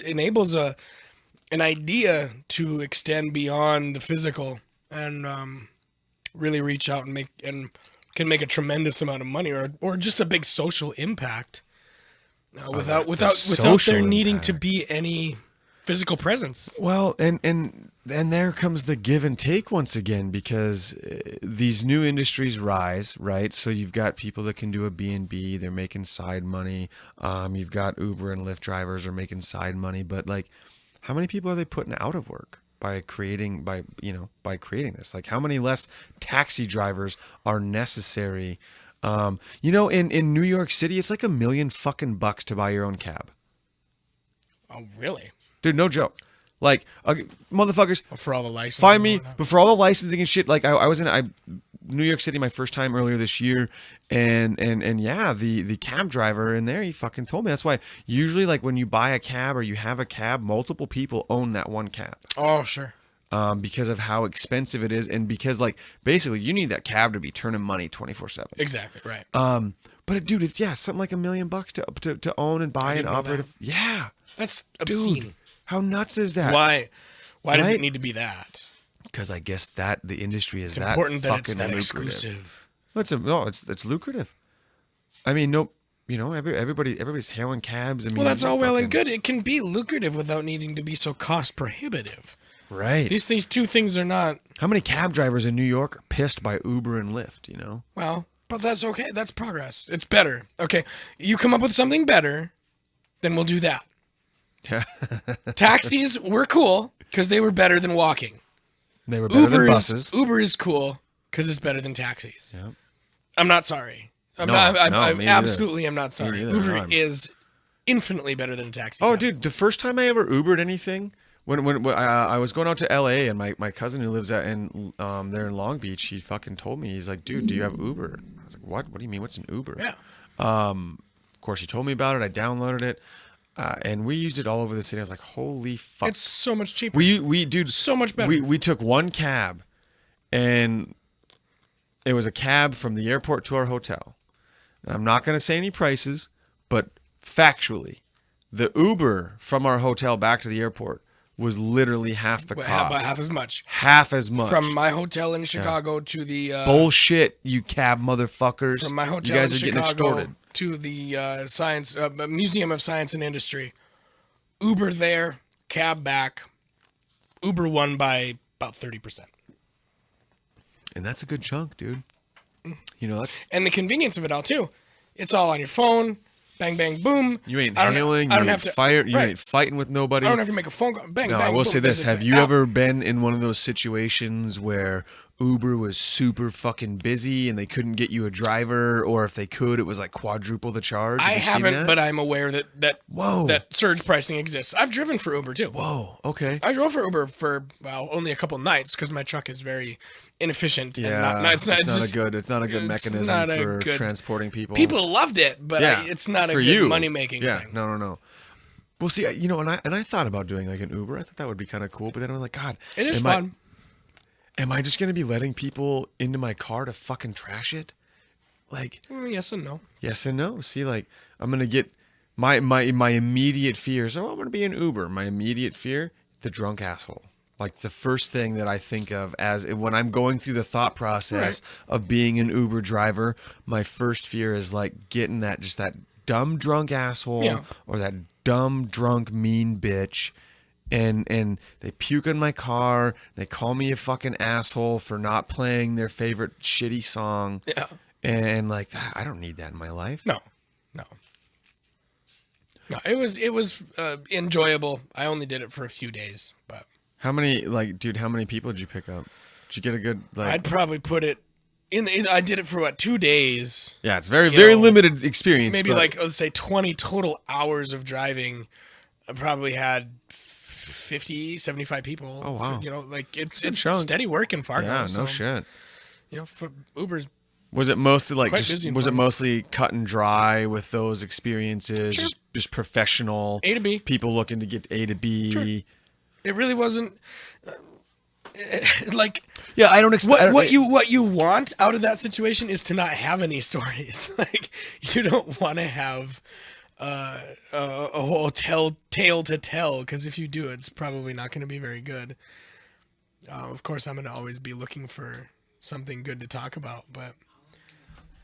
enables an idea to extend beyond the physical and really reach out and can make a tremendous amount of money or just a big social impact without there
social
needing to
impact.
be any physical presence.
Well, and there comes the give and take once again, because these new industries rise, right? So you've got people that can do a B&B, they're making side money. You've got Uber and Lyft drivers are making side money, but like, how many people are they putting out of work by creating this? Like, how many less taxi drivers are necessary? In New York City, it's like $1 million fucking bucks to buy your own cab.
Oh, really?
Dude, no joke. Like, motherfuckers,
For all the license.
find me, but for all the licensing and shit, like I was in New York City my first time earlier this year, and yeah, the cab driver in there, he fucking told me. That's why usually, like, when you buy a cab or you have a cab, multiple people own that one cab.
Oh, sure.
Because of how expensive it is, and because, like, basically you need that cab to be turning money 24/7.
Exactly, right.
But dude, it's something like $1 million to own and buy and
didn't know
operate.
that.
Yeah,
That's obscene.
dude, how nuts is that?
Why does
Right?
it need to be that?
Because I guess that the industry is
It's
that
important that
fucking
it's that
lucrative.
exclusive.
It's lucrative. I mean, everybody's hailing cabs. I mean,
Well, that's all well and
fucking-
good. It can be lucrative without needing to be so cost prohibitive.
right?
These two things are not.
How many cab drivers in New York are pissed by Uber and Lyft?
Well, but that's okay. That's progress. It's better. Okay, you come up with something better, then we'll do that. Taxis were cool because they were better than walking.
They were better than
Uber
buses.
Uber is cool because it's better than taxis.
Yeah.
I'm not sorry. I
me neither.
absolutely am not sorry.
neither.
Uber
No,
is infinitely better than a taxi.
Oh,
cab.
dude, the first time I ever Ubered anything when I was going out to L.A. and my cousin who lives out in there in Long Beach, he fucking told me, he's like, dude, do you have Uber? I was like, what? What do you mean? What's an Uber?
Yeah.
Of course, he told me about it. I downloaded it, and we used it all over the city. I was like, holy fuck!
It's so much cheaper.
We dude,
So much better.
We took one cab, and it was a cab from the airport to our hotel. And I'm not going to say any prices, but factually, the Uber from our hotel back to the airport was literally half the cost.
About half as much.
Half as much.
From my hotel in Chicago to the
Bullshit, you cab motherfuckers.
from my hotel
you guys
in
are getting
Chicago
extorted.
to the science Museum of Science and Industry. Uber there, cab back. Uber won by about 30%.
And that's a good chunk, dude. You know, that's
And the convenience of it all too. It's all on your phone. Bang, bang, boom.
you ain't
I don't-
hailing,
I
you
don't
ain't
have to
fired, you
right.
ain't fighting with nobody.
I don't have to make a phone call. Bang,
No,
bang,
I will
boom.
say this.
It's
Have
an
you
app.
ever been in one of those situations where Uber was super fucking busy and they couldn't get you a driver, or if they could, it was like quadruple the charge?
I
Have you seen
haven't,
that?
but I'm aware that
Whoa.
that surge pricing exists. I've driven for Uber too.
Whoa, okay.
I drove for Uber for only a couple nights because my truck is very inefficient.
Yeah,
and it's not just,
a good. It's not a good
it's
mechanism
not a
for
good-
transporting people.
People loved it, but
yeah,
it's not a
for
good
you.
money making
Yeah,
thing.
no. Well, see, you know, and I thought about doing like an Uber. I thought that would be kind of cool, but then I was like, God,
It is
am
fun.
Am I just gonna be letting people into my car to fucking trash it? Like,
Yes and no.
yes and no. See, like, I'm gonna get my immediate fears. Oh, I'm gonna be an Uber. My immediate fear, the drunk asshole. Like the first thing that I think of as when I'm going through the thought process of being an Uber driver, my first fear is like getting that dumb drunk asshole
Yeah.
or that dumb drunk mean bitch. And they puke in my car. They call me a fucking asshole for not playing their favorite shitty song.
Yeah.
And like, I don't need that in my life.
No. It was enjoyable. I only did it for a few days, but
How many people did you pick up? Did you get a good like?
I'd probably put it in. I did it for 2 days.
Yeah, it's very
know,
limited experience.
Maybe
but-
like let's say 20 total hours of driving. I probably had 50, 75 people.
Oh, wow.
You know, like it's
chunk.
steady work in Fargo.
yeah, no
so,
shit.
You know, for Uber's
Was it mostly like
Quite busy and
was it
fun.
mostly cut and dry with those experiences?
Sure.
Just professional
A to B.
people looking to get A to B.
Sure. It really wasn't like
Yeah, I don't expect
what you want out of that situation is to not have any stories. Like you don't want to have a whole tale to tell, because if you do, it's probably not going to be very good. Of course, I'm going to always be looking for something good to talk about, but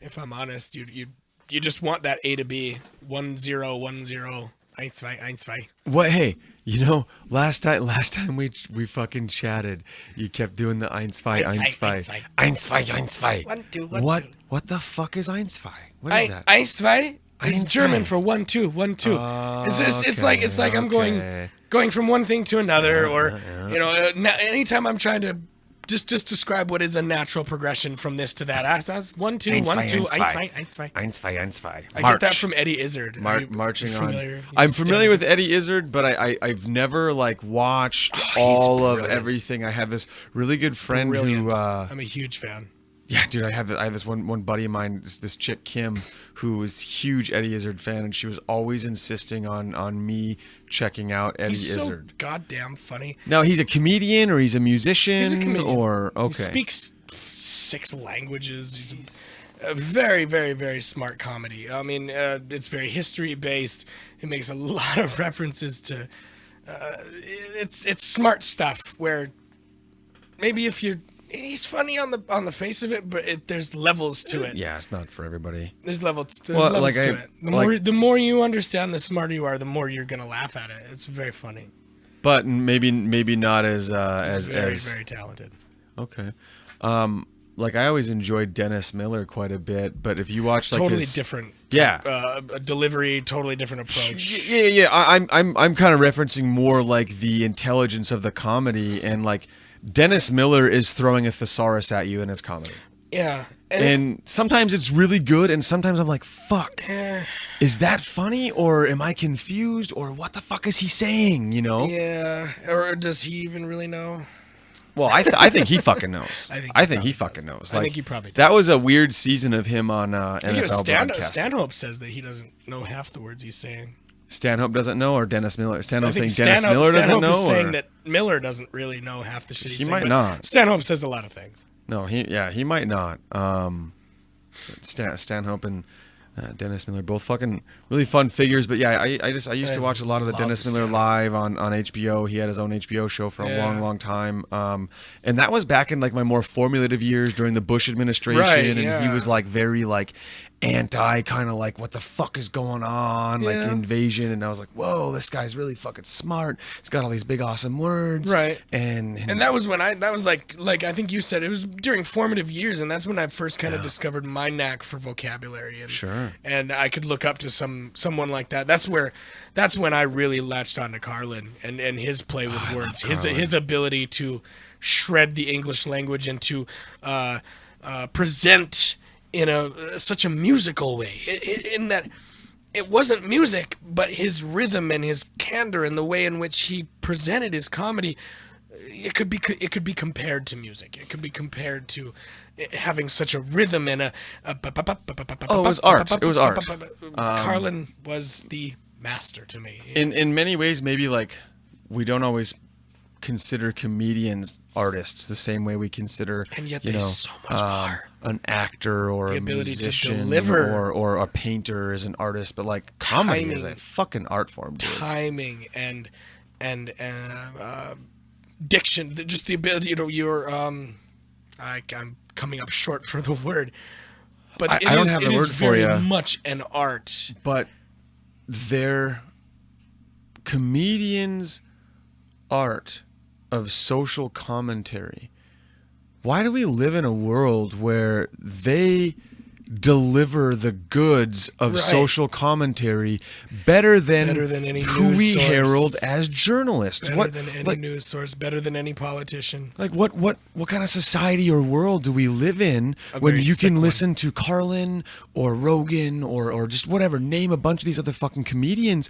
if I'm honest, you just want that A to B 1010 1-2.
What? Hey, you know, last time we fucking chatted, you kept doing the 1-2, 1-2. 1-2.
1-2.
What the fuck is 1-2? What is that?
1-2 is
1-2.
German for 1-2, 1-2.
Oh,
It's like I'm
okay.
going from one thing to another, or you know, anytime I'm trying to just describe what is a natural progression from this to that. That's 1-2, 1-2, 1-2.
1-2.
I get that from Eddie Izzard. Are you
Marching on.
familiar? He's
I'm familiar
standing-
with Eddie Izzard, but I've never like watched all of
brilliant.
everything. I have this really good friend
Brilliant.
who.
I'm a huge fan.
Yeah, dude, I have this one buddy of mine, this chick Kim, who is huge Eddie Izzard fan, and she was always insisting on me checking out Eddie
He's so
Izzard.
goddamn funny.
Now he's a comedian or he's a musician
He's a comedian.
or okay.
He speaks 6 languages. He's a very, very, very smart comedy. I mean, it's very history based. It makes a lot of references to. It's smart stuff. Where maybe if you're, he's funny on the face of it, but there's levels to it.
Yeah, it's not for everybody.
There's levels.
Well,
levels
like
to it. The more you understand, the smarter you are. The more you're gonna laugh at it. It's very funny.
But maybe not as
He's very, very talented.
okay. Like I always enjoyed Dennis Miller quite a bit, but if you watch like
Totally
his,
different.
Yeah.
A delivery, totally different approach.
Yeah. I'm kind of referencing more like the intelligence of the comedy, and like Dennis Miller is throwing a thesaurus at you in his comedy.
Yeah.
And sometimes it's really good, and sometimes I'm like, fuck, is that funny, or am I confused, or what the fuck is he saying, you know?
Yeah, or does he even really know?
Well, I think he fucking knows.
I think he
I think he
probably
fucking
does.
knows.
I
Like,
think he probably does.
That was a weird season of him on
I think it was
NFL broadcasting.
Stanhope says that he doesn't know half the words he's saying.
Stanhope doesn't know, or Dennis Miller? Stanhope
I think
saying Dennis Miller doesn't
Stanhope
know?
is saying
or-
that Miller doesn't really know half the shit he's
He
saying.
might
but
not.
Stanhope says a lot of things.
No, he might not. Stanhope and Dennis Miller, both fucking really fun figures. But yeah, I used to watch a lot of the
love
Dennis Miller
Stanhope.
live on HBO. He had his own HBO show for a
Yeah.
long time. And that was back in like my more formulative years during the Bush administration.
Right,
and
yeah.
he was like very like anti, kind of like what the fuck is going on, like
Yeah.
invasion. And I was like, whoa, this guy's really fucking smart. He's got all these big awesome words.
Right.
And
And that was when that was like I think you said, it was during formative years, and that's when I first kind of discovered my knack for vocabulary. And,
Sure.
And I could look up to someone like that. That's when I really latched onto Carlin and his play with words, his ability to shred the English language and to present in such a musical way. In that it wasn't music, but his rhythm and his candor and the way in which he presented his comedy. It could be compared to music. It could be compared to having such a rhythm and a.
Oh, it was art. It was art.
Carlin was the master to me.
In many ways, maybe like we don't always consider comedians artists the same way we consider,
And yet
you
they
know,
so much are.
an actor or
The
a
ability to
musician
deliver.
or a painter is an artist, but like comedy is a
Timing.
fucking art form, dude.
Timing and diction, just the ability. I'm coming up short for the word, but
I don't have the
it is
word for
very
ya.
much an art.
But their comedians' art of social commentary. Why do we live in a world where they deliver the goods of
Right.
social commentary better than
any
who
news
we
source.
herald as journalists?
Better
What
than any
like,
news source, better than any politician.
like what kind of society or world do we live in when
very
you
sick
can
one.
listen to Carlin or Rogan or just whatever, name a bunch of these other fucking comedians,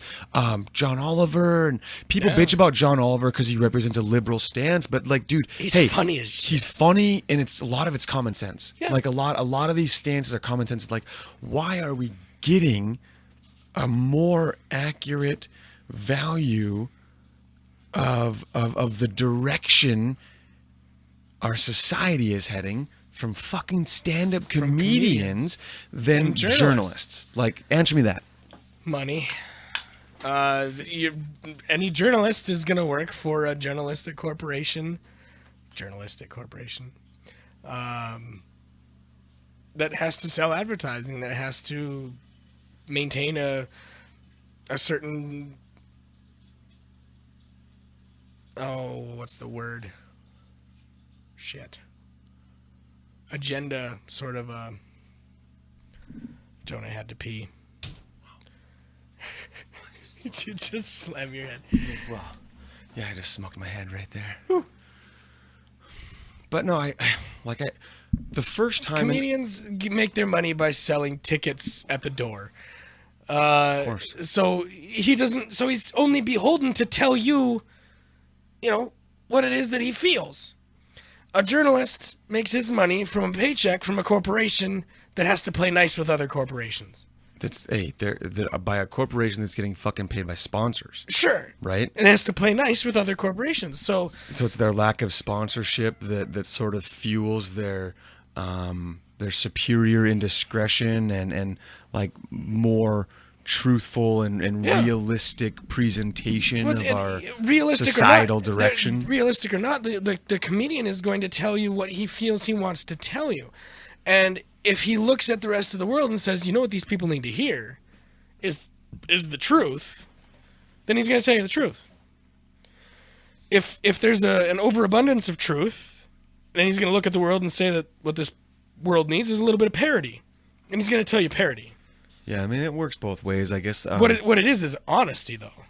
John Oliver, and people bitch about John Oliver because he represents a liberal stance, but like, dude,
He's
hey,
funny as shit.
he's funny, and it's a lot of it's common sense.
Yeah.
Like a lot of these stances are common sense. Like, why are we getting a more accurate value of the direction our society is heading from fucking stand-up comedians than
And journalists.
journalists? Like, answer me that.
Money. Any journalist is going to work for a journalistic corporation. That has to sell advertising, that has to maintain a certain, what's the word? Shit. Agenda, sort of a. Jonah had to pee. Did you just slam your head?
Wow. Yeah, I just smoked my head right there. But no, the first time
Comedians make their money by selling tickets at the door.
of course.
So he doesn't. So he's only beholden to tell you, what it is that he feels. A journalist makes his money from a paycheck from a corporation that has to play nice with other corporations.
They're by a corporation that's getting fucking paid by sponsors,
Sure.
right?
And has to play nice with other corporations. So
So it's their lack of sponsorship that sort of fuels their superior indiscretion and like more truthful and
Yeah.
realistic presentation
But
of our
realistic
societal
or not,
direction.
Realistic or not, the comedian is going to tell you what he feels he wants to tell you. And if he looks at the rest of the world and says, what these people need to hear is the truth, then he's going to tell you the truth. If there's an overabundance of truth, then he's going to look at the world and say that what this world needs is a little bit of parody. And he's going to tell you parody.
Yeah, I mean, it works both ways, I guess.
What it is honesty, though.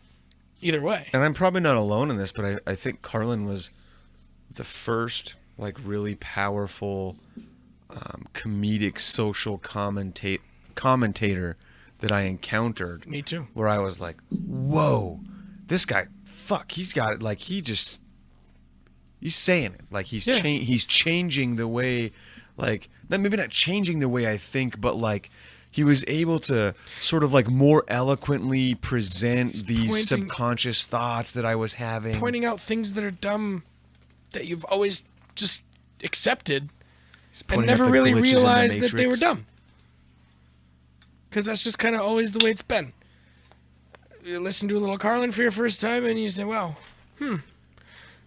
Either way.
And I'm probably not alone in this, but I think Carlin was the first like really powerful comedic social commentator that I encountered.
Me too.
Where I was like, whoa, this guy, fuck, he's got it. Like, he's saying it. Like, he's changing the way, like, maybe not changing the way I think, but like, he was able to sort of like more eloquently present these subconscious thoughts that I was having.
Pointing out things that are dumb that you've always just accepted and never really realized that they were dumb. Because that's just kind of always the way it's been. You listen to a little Carlin for your first time and you say, wow,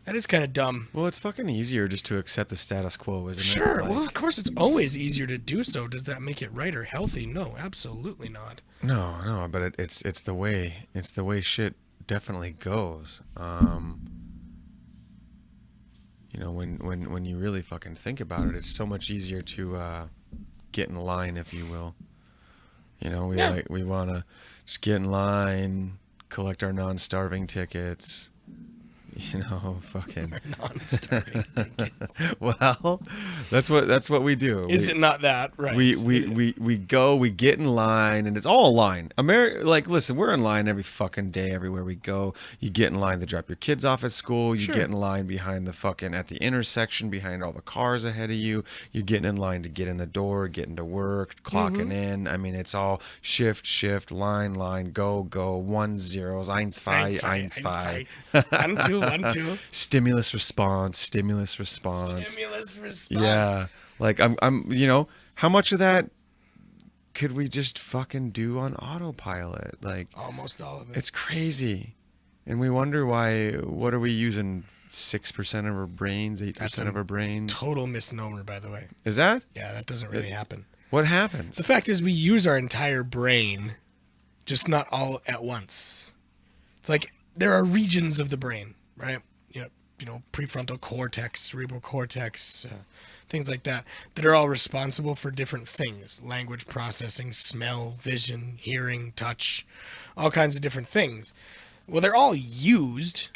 that is kind of dumb.
Well, it's fucking easier just to accept the status quo, isn't it?
Sure.
Like,
well, of course, it's always easier to do so. Does that make it right or healthy? No, absolutely not.
No, but it's the way shit definitely goes. You know, when you really fucking think about it, it's so much easier to get in line, if you will. You know, we want to just get in line, collect our non-starving tickets. You know, fucking
Non-starving tickets.
Well, that's what we do.
Is it not that right?
We go, we get in line, and it's all a line. Like, listen, we're in line every fucking day, everywhere we go. You get in line to drop your kids off at school. You get in line behind the fucking at the intersection, behind all the cars ahead of you. You're getting in line to get in the door, getting to work, clocking in. I mean, it's all shift, line, go, 1 0, eins zwei.
1 2.
Stimulus response. Yeah. Like I'm you know, how much of that could we just fucking do on autopilot? Like
almost all of it.
It's crazy. And we wonder what are we using 6% of our brains, 8% of our brains?
Total misnomer, by the way.
Is that?
Yeah, that doesn't really happen.
What happens?
The fact is we use our entire brain, just not all at once. It's like there are regions of the brain, right? You know, prefrontal cortex, cerebral cortex, things like that are all responsible for different things: language processing, smell, vision, hearing, touch, all kinds of different things. Well, they're all used,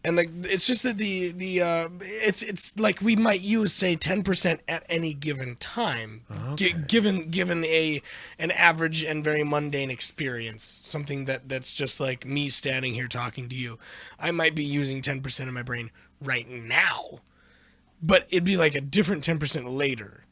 and like it's just that it's like we might use, say, 10% at any given time, given an average and very mundane experience, something that's just like me standing here talking to you. I might be using 10% of my brain right now, but it'd be like a different 10% later.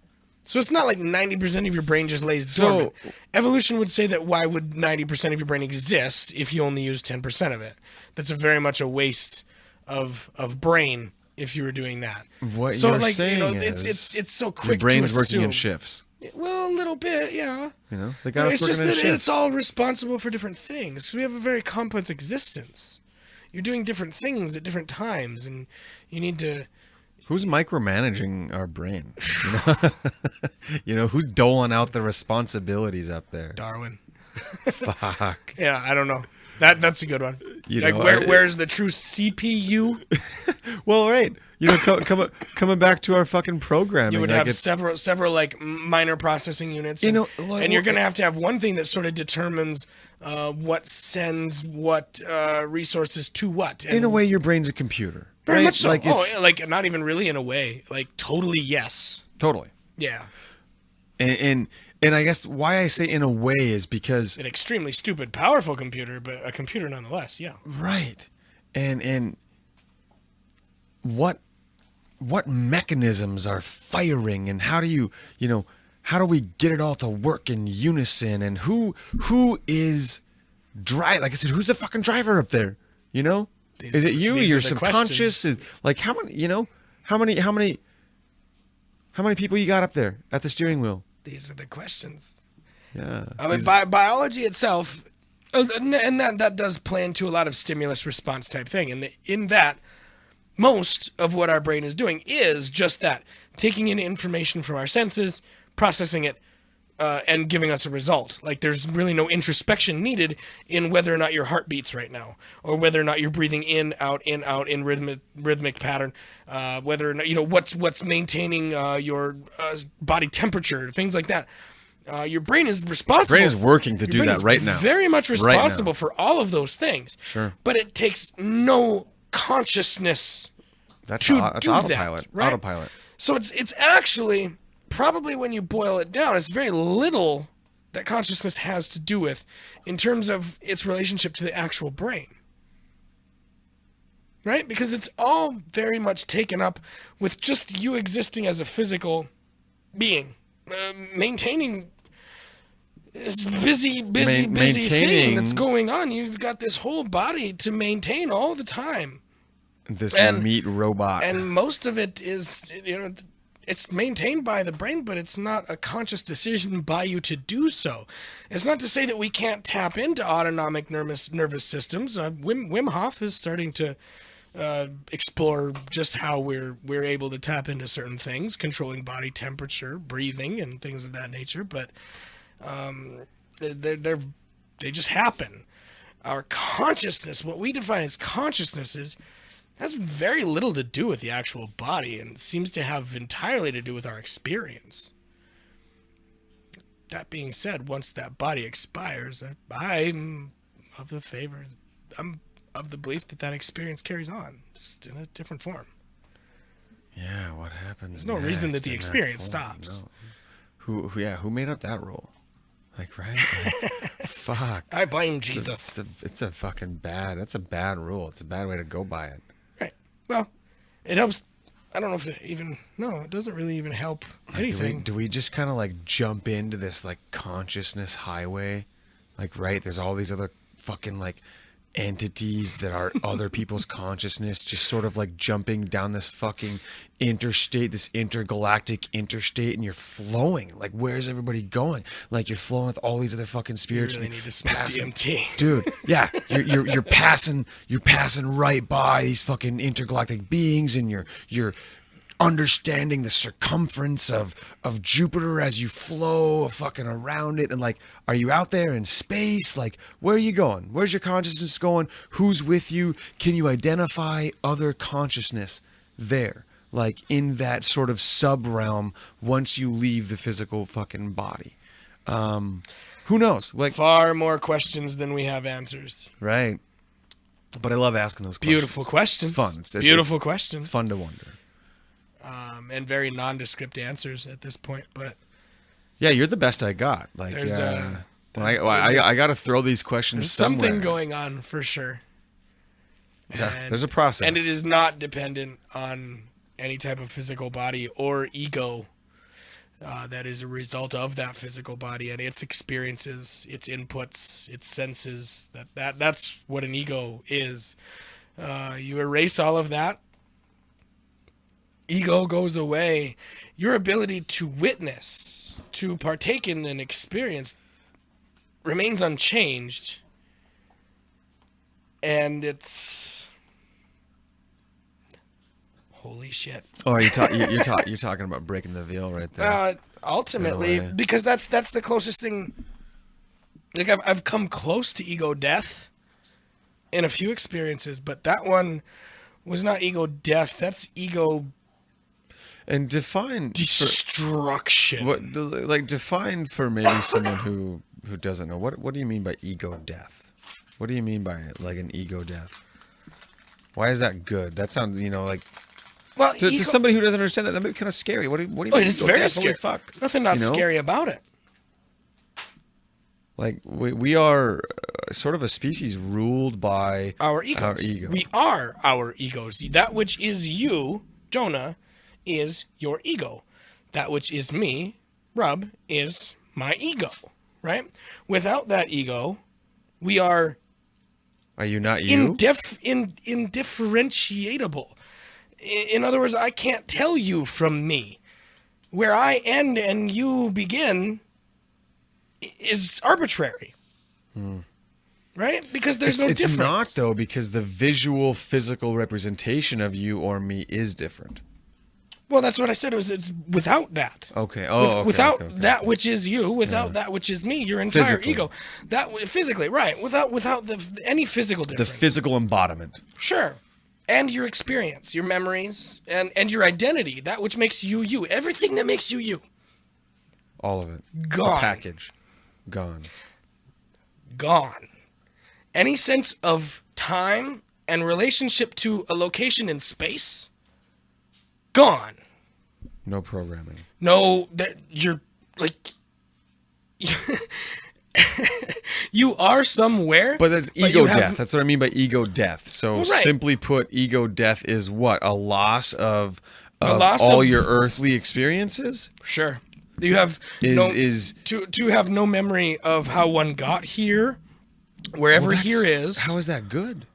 So it's not like 90% of your brain just lays dormant. Evolution would say that why would 90% of your brain exist if you only use 10% of it? That's very much a waste of brain if you were doing that.
What you're saying
is it's so quick.
Your brain's
to assume.
working in shifts.
Well, a little bit, yeah.
You know, they got us
it's just
working in
that
shifts.
it's all responsible for different things. We have a very complex existence. You're doing different things at different times, and you need to.
Who's micromanaging our brain? You know, who's doling out the responsibilities up there?
Darwin.
Fuck.
Yeah, I don't know. That's a good one. Where's the true CPU?
Well, right. You know, coming back to our fucking programming.
You would have several like minor processing units. And, and you're going to have one thing that sort of determines what sends what resources to what. And
in a way, your brain's a computer.
Very
right?
much so.
Like
like not even really in a way. Like totally yes.
Totally.
Yeah.
And I guess why I say in a way is because
an extremely stupid, powerful computer, but a computer nonetheless. Yeah.
Right. And what mechanisms are firing, and how do how do we get it all to work in unison, and who is drive? Like I said, who's the fucking driver up there? You know? Is it you? Your subconscious? Is like how many people you got up there at the steering wheel?
These are the questions.
Yeah.
I mean, biology itself, and that does play into a lot of stimulus response type thing. And in that, most of what our brain is doing is just that, taking in information from our senses, processing it, and giving us a result. Like there's really no introspection needed in whether or not your heart beats right now, or whether or not you're breathing in, out in rhythmic pattern, whether or not what's maintaining your body temperature, things like that. Your brain is responsible.
Your brain is working to do that right now.
Very much responsible for all of those things.
Sure.
But it takes no consciousness
that's
to do
autopilot.
that. Right?
Autopilot.
So it's actually probably when you boil it down, it's very little that consciousness has to do with in terms of its relationship to the actual brain. Right? Because it's all very much taken up with just you existing as a physical being. Maintaining this busy thing
Maintaining
that's going on. You've got this whole body to maintain all the time.
this
And-
meat robot.
And most of it is, it's maintained by the brain, but it's not a conscious decision by you to do so. It's not to say that we can't tap into autonomic nervous systems. Wim Hof is starting to explore just how we're able to tap into certain things, controlling body temperature, breathing, and things of that nature. But they just happen. Our consciousness, what we define as consciousness, has very little to do with the actual body and seems to have entirely to do with our experience. That being said, once that body expires, I'm of the belief that experience carries on, just in a different form.
Yeah, what happens?
There's no reason that
next
the
in
experience
form?
stops.
No. Who made up that rule? Like, right? Like, fuck.
I blame Jesus.
It's a fucking bad. That's a bad rule. It's a bad way to go by it.
Right. Well, it helps. I don't know if it doesn't really even help anything.
Do we just kind of like jump into this like consciousness highway? Like, right? There's all these other fucking like entities that are other people's consciousness, just sort of like jumping down this fucking interstate, this intergalactic interstate, and you're flowing. Like, where's everybody going? Like, you're flowing with all these other fucking
You
spirits.
really need to smoke
passing-
DMT.
Dude, yeah, you're passing right by these fucking intergalactic beings, and you're understanding the circumference of Jupiter as you flow fucking around it. And like, are you out there in space? Like, where are you going? Where's your consciousness going? Who's with you? Can you identify other consciousness there? Like, in that sort of sub realm once you leave the physical fucking body. Who knows? Like,
Far more questions than we have answers.
right. But I love asking those questions.
Beautiful questions.
It's fun. It's
Beautiful
it's
questions.
fun to wonder.
And very nondescript answers at this point. But
Yeah, you're the best I got. Like,
There's
when I got to throw these questions
there's
somewhere.
something going on for sure.
Yeah,
And-
there's a process.
And it is not dependent on any type of physical body or ego that is a result of that physical body and its experiences, its inputs, its senses. That's what an ego is. You erase all of that, ego goes away. Your ability to witness, to partake in an experience remains unchanged. And it's... Holy shit.
Oh, are you're talking about breaking the veil right there.
Ultimately,
In a way.
because that's the closest thing. Like I've come close to ego death in a few experiences, but that one was not ego death. That's ego
And define
destruction.
define for maybe someone who doesn't know what do you mean by ego death? What do you mean by it? Like an ego death? Why is that good? That sounds like
Well,
to
ego,
somebody who doesn't understand that might be kind of scary. What do you mean?
it is
ego
very
death? Holy
scary.
fuck.
Nothing not
You know?
scary about it.
Like we are sort of a species ruled by
Our egos.
Our ego.
We are our egos. That which is you, Jonah, is your ego. That which is me, Rub, is my ego. Right? Without that ego, we are
Are you not you?
indifferentiatable. In other words, I can't tell you from me. Where I end and you begin is arbitrary. Right? Because there's no
it's
difference.
not though, because the visual physical representation of you or me is different.
Well, that's what I said. It's without that.
Okay. Oh, okay,
Without
okay.
that which is you, without that which is me, your entire
Physically.
ego. Physically, right? Without any physical
The
difference.
physical embodiment.
Sure. And your experience, your memories, and your identity, that which makes you you. Everything that makes you you.
All of it.
Gone.
The package. Gone.
Gone. Any sense of time and relationship to a location in space? Gone.
No programming.
No, that you're like you are somewhere.
But that's
but
ego
you have-
death. That's what I mean by ego death. So
Well, right.
simply put, ego death is what? A loss of
loss
all
of-
your earthly experiences?
Sure. You have to have no memory of how one got here, wherever
Well,
here is.
How is that good?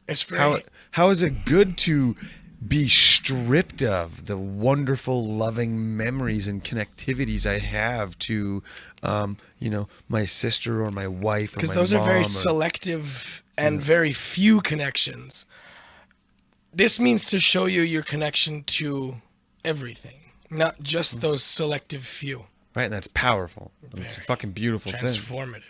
It's very
How is it good to be stripped of the wonderful, loving memories and connectivities I have to, my sister or my wife or my
because those are very
mom or-
selective and very few connections. This means to show you your connection to everything, not just those selective few.
right, and that's powerful. It's a fucking beautiful thing.
Transformative.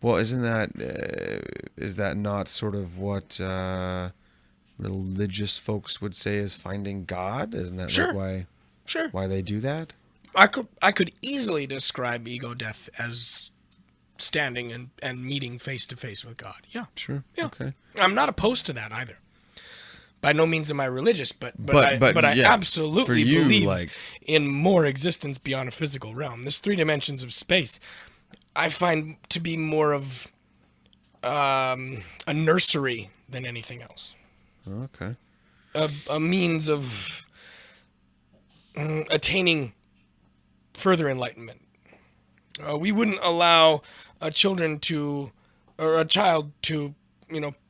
Well, is that not sort of what religious folks would say is finding God? Isn't that
Sure.
like why they do that?
I could easily describe ego death as standing and meeting face to face with God. Yeah.
Sure.
Yeah.
Okay.
I'm not opposed to that either. By no means am I religious, but
But
I
yeah,
absolutely
for you,
believe
like-
in more existence beyond a physical realm. This 3 dimensions of space, I find to be more of a nursery than anything else.
Okay.
A means of attaining further enlightenment. We wouldn't allow a child to,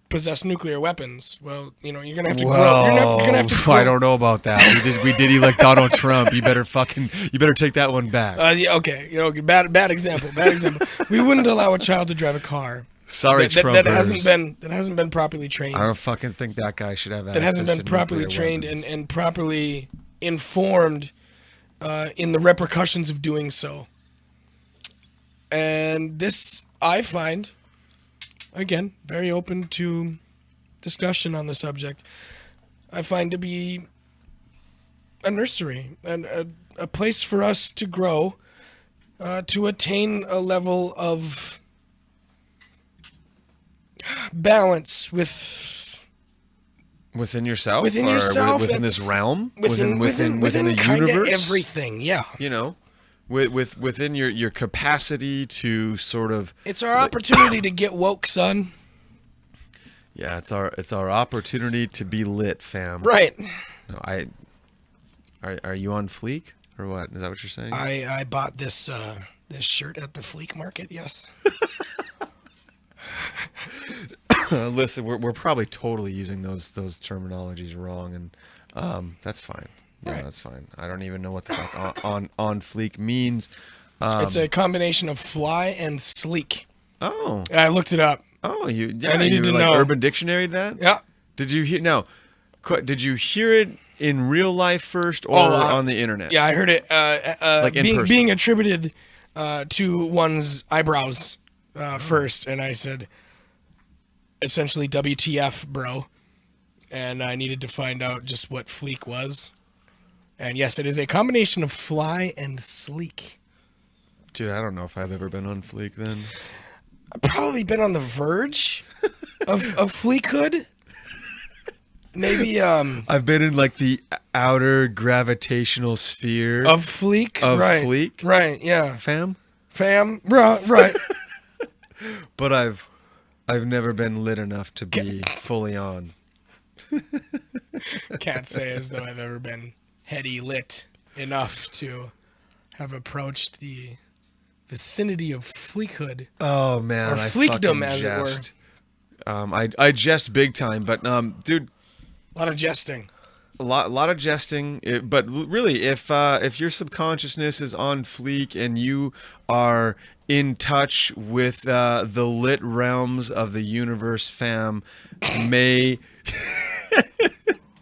possess nuclear weapons. Well, you're gonna have to grow. You're gonna have to grow.
I don't know about that. We did elect Donald Trump. You better take that one back.
Yeah, okay. Bad example. Bad example. We wouldn't allow a child to drive a car.
Sorry,
that
Trumpers.
hasn't been properly trained.
I don't fucking think that guy should have access
That hasn't been
to
properly
nuclear
trained
weapons.
and properly informed in the repercussions of doing so. And this, I find, again, very open to discussion on the subject, I find to be a nursery and a place for us to grow, to attain a level of balance
within yourself,
Within
or
yourself
within
and-
this realm,
within
the
kinda
universe,
everything. Yeah,
within your capacity to sort of.
it's our opportunity to get woke, son.
Yeah, it's our opportunity to be lit, fam.
Right.
No, are you on fleek or what? Is that what you're saying?
I bought this shirt at the Fleek Market. Yes.
Listen, we're probably totally using those terminologies wrong, and that's fine. Yeah,
Right.
that's fine. I don't even know what the fuck on fleek means.
It's a combination of fly and sleek.
Oh,
I looked it up.
you
needed to
like
know.
Urban Dictionary that?
Yeah.
Did you hear? No, did you hear it in real life first or on the internet?
Yeah, I heard it.
in person.
Being attributed to one's eyebrows first, and I said, essentially, WTF, bro. And I needed to find out just what fleek was. And yes, it is a combination of fly and sleek.
Dude, I don't know if I've ever been on fleek then.
I've probably been on the verge of fleekhood. Maybe
I've been in like the outer gravitational sphere
of fleek.
of
right.
fleek,
Right, yeah.
fam.
Right.
But I've never been lit enough to be fully on.
Can't say as though I've ever been heady lit enough to have approached the vicinity of fleekhood.
Oh man,
Or
I
fleekdom,
fucking
as it were.
jest. I jest big time, but dude,
A lot of jesting.
a lot of jesting. But really, if your subconsciousness is on fleek and you are in touch with the lit realms of the universe, fam, may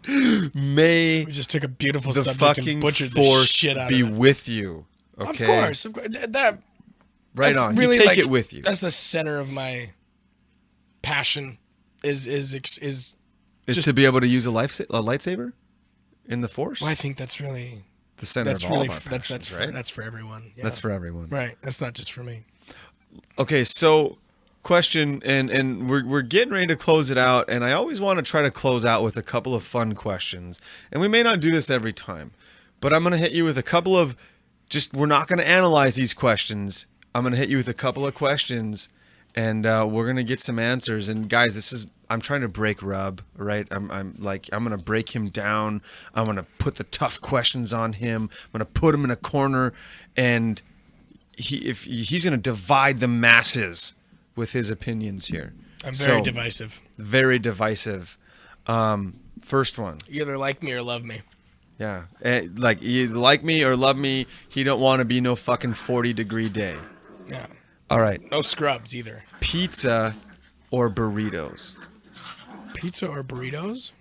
We just took a beautiful
the
subject and
fucking
butchered the
force
shit out
be
of it.
with you. Okay,
Of course. That
right
that's
on.
really
You take
like-
it with you.
That's the center of my passion. Is
Is to be able to use a lightsaber in the Force.
well, I think that's really
The center
that's
of all
really
of our
that's
passions, right?
that's for everyone. Yeah.
That's for everyone.
right. That's not just for me.
Okay, so question, and we're getting ready to close it out, and I always want to try to close out with a couple of fun questions. And we may not do this every time, but I'm going to hit you with a couple of we're not going to analyze these questions. I'm going to hit you with a couple of questions, and we're going to get some answers. And guys, I'm trying to break Rub, right? I'm going to break him down. I'm going to put the tough questions on him. I'm going to put him in a corner, and he's going to divide the masses with his opinions here.
I'm very divisive.
Very divisive. First one.
You either like me or love me.
Yeah. Like, you like me or love me, he don't want to be no fucking 40-degree day.
Yeah.
All right.
No scrubs either.
Pizza or burritos?
Pizza or burritos?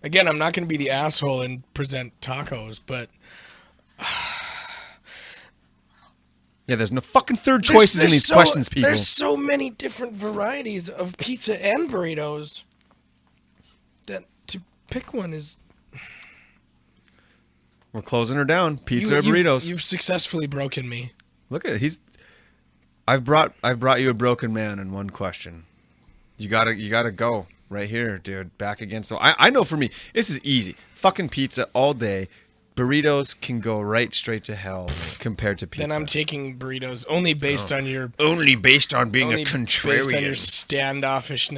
Again, I'm not going to be the asshole and present tacos, but...
Yeah, there's no fucking third choices in these questions, people.
There's so many different varieties of pizza and burritos that to pick one is...
We're closing her down. Pizza or burritos?
You've successfully broken me.
Look at it. I've brought you a broken man in one question. You gotta go right here, dude. Back against. So I know for me, this is easy. Fucking pizza all day. Burritos can go right straight to hell compared to pizza.
Then I'm taking burritos only based on your
only based on being a contrarian.
Based on your standoffishness.